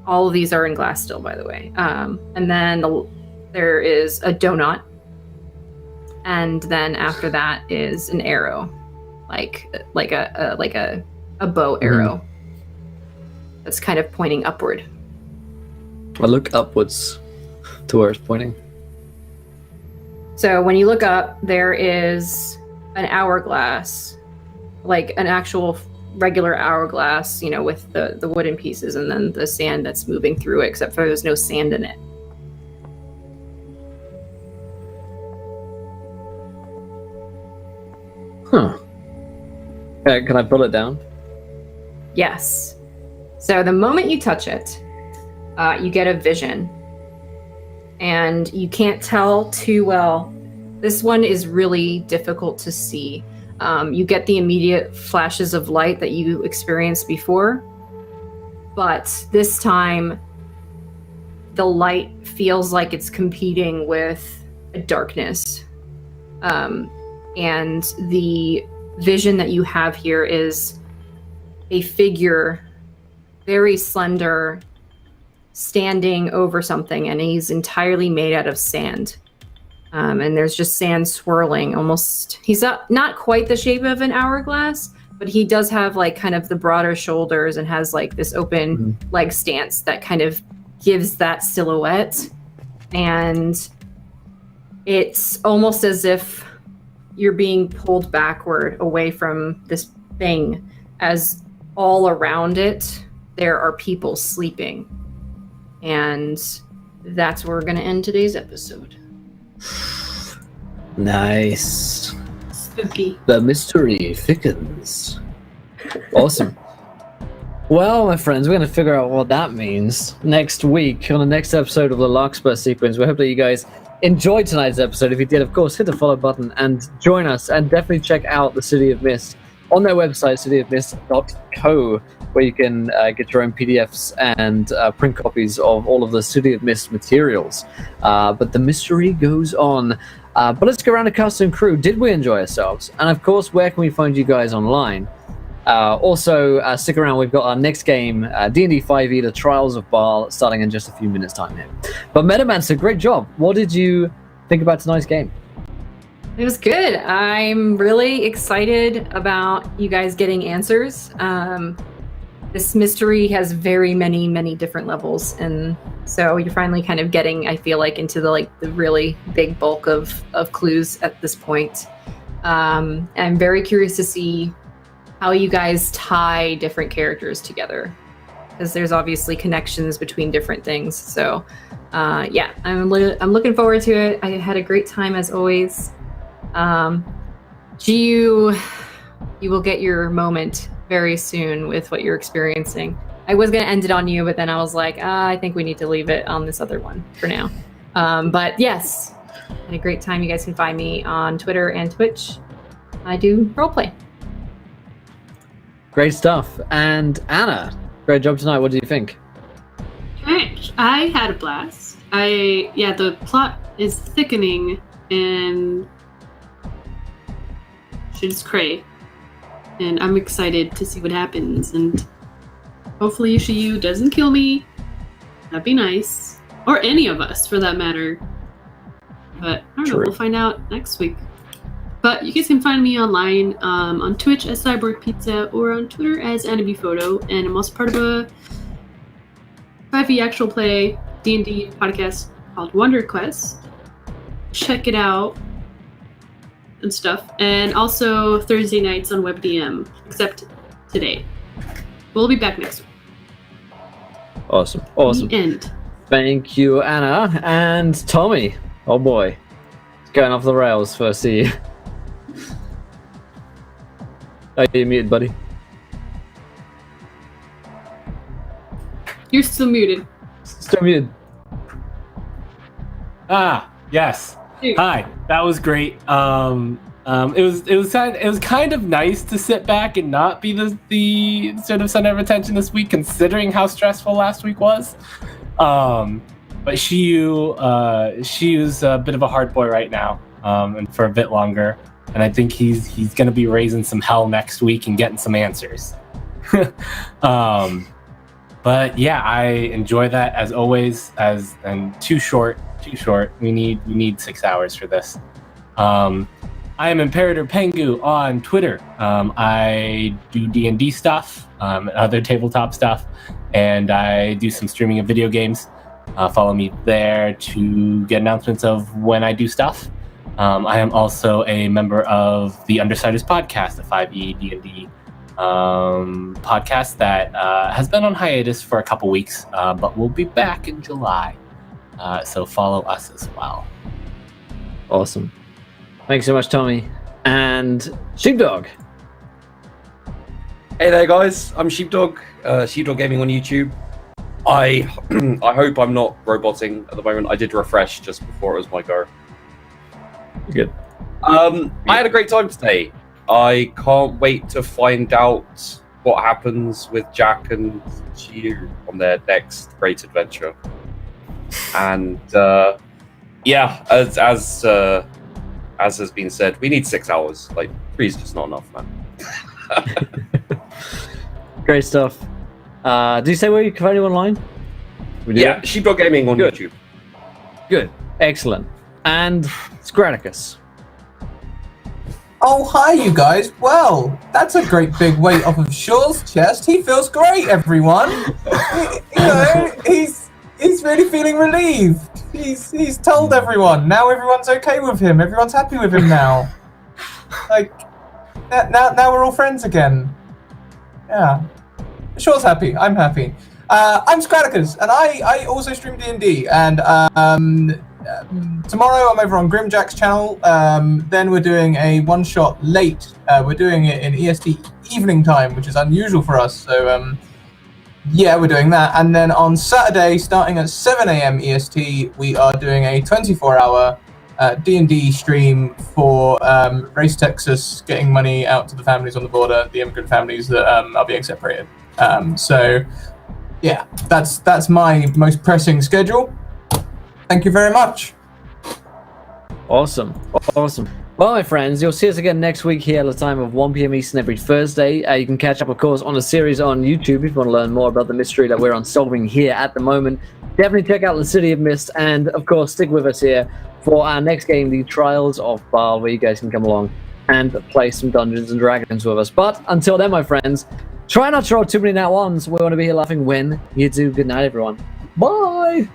All of these are in glass still, by the way. And then there is a donut. And then after that is an arrow, like a bow arrow that's kind of pointing upward. I look upwards to where it's pointing. So when you look up, there is an hourglass, like an actual regular hourglass, with the wooden pieces and then the sand that's moving through it, except for there's no sand in it. Huh. Can I pull it down? Yes. So the moment you touch it, you get a vision. And you can't tell too well. This one is really difficult to see. You get the immediate flashes of light that you experienced before. But this time, the light feels like it's competing with a darkness. And the vision that you have here is a figure, very slender, standing over something, and he's entirely made out of sand. And there's just sand swirling almost. He's not quite the shape of an hourglass, but he does have like kind of the broader shoulders and has like this open leg stance that kind of gives that silhouette. And it's almost as if you're being pulled backward away from this thing, as all around it there are people sleeping. And that's where we're going to end today's episode. Nice. Spooky. The mystery thickens. Awesome. Well, my friends, we're going to figure out what that means next week on the next episode of the Larkspur sequence. We hope that you guys enjoyed tonight's episode. If you did, of course, hit the follow button and join us, and definitely check out the City of Mist on their website, cityofmist.co, where you can get your own PDFs and print copies of all of the City of Mist materials. But the mystery goes on. But let's go around the cast and crew. Did we enjoy ourselves? And of course, where can we find you guys online? Also, stick around. We've got our next game, D&D 5e, The Trials of Baal, starting in just a few minutes' time here. But Metamancer, great job. What did you think about tonight's game? It was good. I'm really excited about you guys getting answers. This mystery has very many different levels, and so you're finally kind of getting, I feel like, into the really big bulk of clues at this point. I'm very curious to see how you guys tie different characters together, because there's obviously connections between different things. So yeah, I'm looking forward to it. I had a great time as always. You will get your moment very soon with what you're experiencing. I was going to end it on you, but then I was like, I think we need to leave it on this other one for now. But yes, had a great time. You guys can find me on Twitter and Twitch. I do roleplay. Great stuff. And Anna, great job tonight. What do you think? Great. I had a blast. The plot is thickening and shit's cray. And I'm excited to see what happens. And hopefully Ishiyu doesn't kill me. That'd be nice. Or any of us, for that matter. But I don't know. We'll find out next week. But you guys can find me online on Twitch as Cyborg Pizza or on Twitter as Anime Photo, and I'm also part of a Sci-fi actual play D&D podcast called Wonder Quest. Check it out and stuff. And also Thursday nights on WebDM, except today. We'll be back next week. Awesome. The end. Thank you, Anna and Tommy. Oh boy, it's going off the rails for see. Are you muted, buddy? You're still muted. Still muted. Yes. Dude. Hi. That was great. It was kind of nice to sit back and not be the sort of center of attention this week, considering how stressful last week was. But she was a bit of a hard boy right now, and for a bit longer. And I think he's going to be raising some hell next week and getting some answers. But yeah, I enjoy that as always. And too short. We need 6 hours for this. I am Imperator Pengu on Twitter. I do D&D stuff, and other tabletop stuff, and I do some streaming of video games. Follow me there to get announcements of when I do stuff. I am also a member of the Undersiders podcast, a 5e D&D podcast that has been on hiatus for a couple weeks, but we'll be back in July. So follow us as well. Awesome. Thanks so much, Tommy. And Sheepdog. Hey there, guys. I'm Sheepdog. Sheepdog Gaming on YouTube. I hope I'm not roboting at the moment. I did refresh just before it was my go. Good. I had a great time today. I can't wait to find out what happens with Jack and Chiyu on their next great adventure. And yeah, as has been said, we need 6 hours. Like, 3 is just not enough, man. Great stuff. Do you say where you can find you online? Yeah, Sheepdog Gaming on Good. YouTube. Good. Excellent. And Scraticus. Oh, hi, you guys. Well, that's a great big weight off of Shaw's chest. He feels great, everyone. He's really feeling relieved. He's told everyone. Now everyone's okay with him. Everyone's happy with him now. Like, now we're all friends again. Yeah. Shaw's happy. I'm happy. I'm Scraticus, and I also stream D&D. And tomorrow I'm over on Grimjack's channel. Then we're doing a one-shot late. We're doing it in EST evening time, which is unusual for us. So yeah, we're doing that. And then on Saturday, starting at 7 a.m. EST, we are doing a 24-hour D&D stream for Race Texas, getting money out to the families on the border, the immigrant families that are being separated. So yeah, that's my most pressing schedule. Thank you very much. Awesome. Well, my friends, you'll see us again next week here at the time of 1 p.m. Eastern every Thursday. You can catch up, of course, on a series on YouTube if you want to learn more about the mystery that we're unsolving here at the moment. Definitely check out the City of Mist, and of course, stick with us here for our next game, the Trials of Baal, where you guys can come along and play some Dungeons and Dragons with us. But until then, my friends, try not to roll too many nat ones. We want to be here laughing when you do. Good night, everyone. Bye.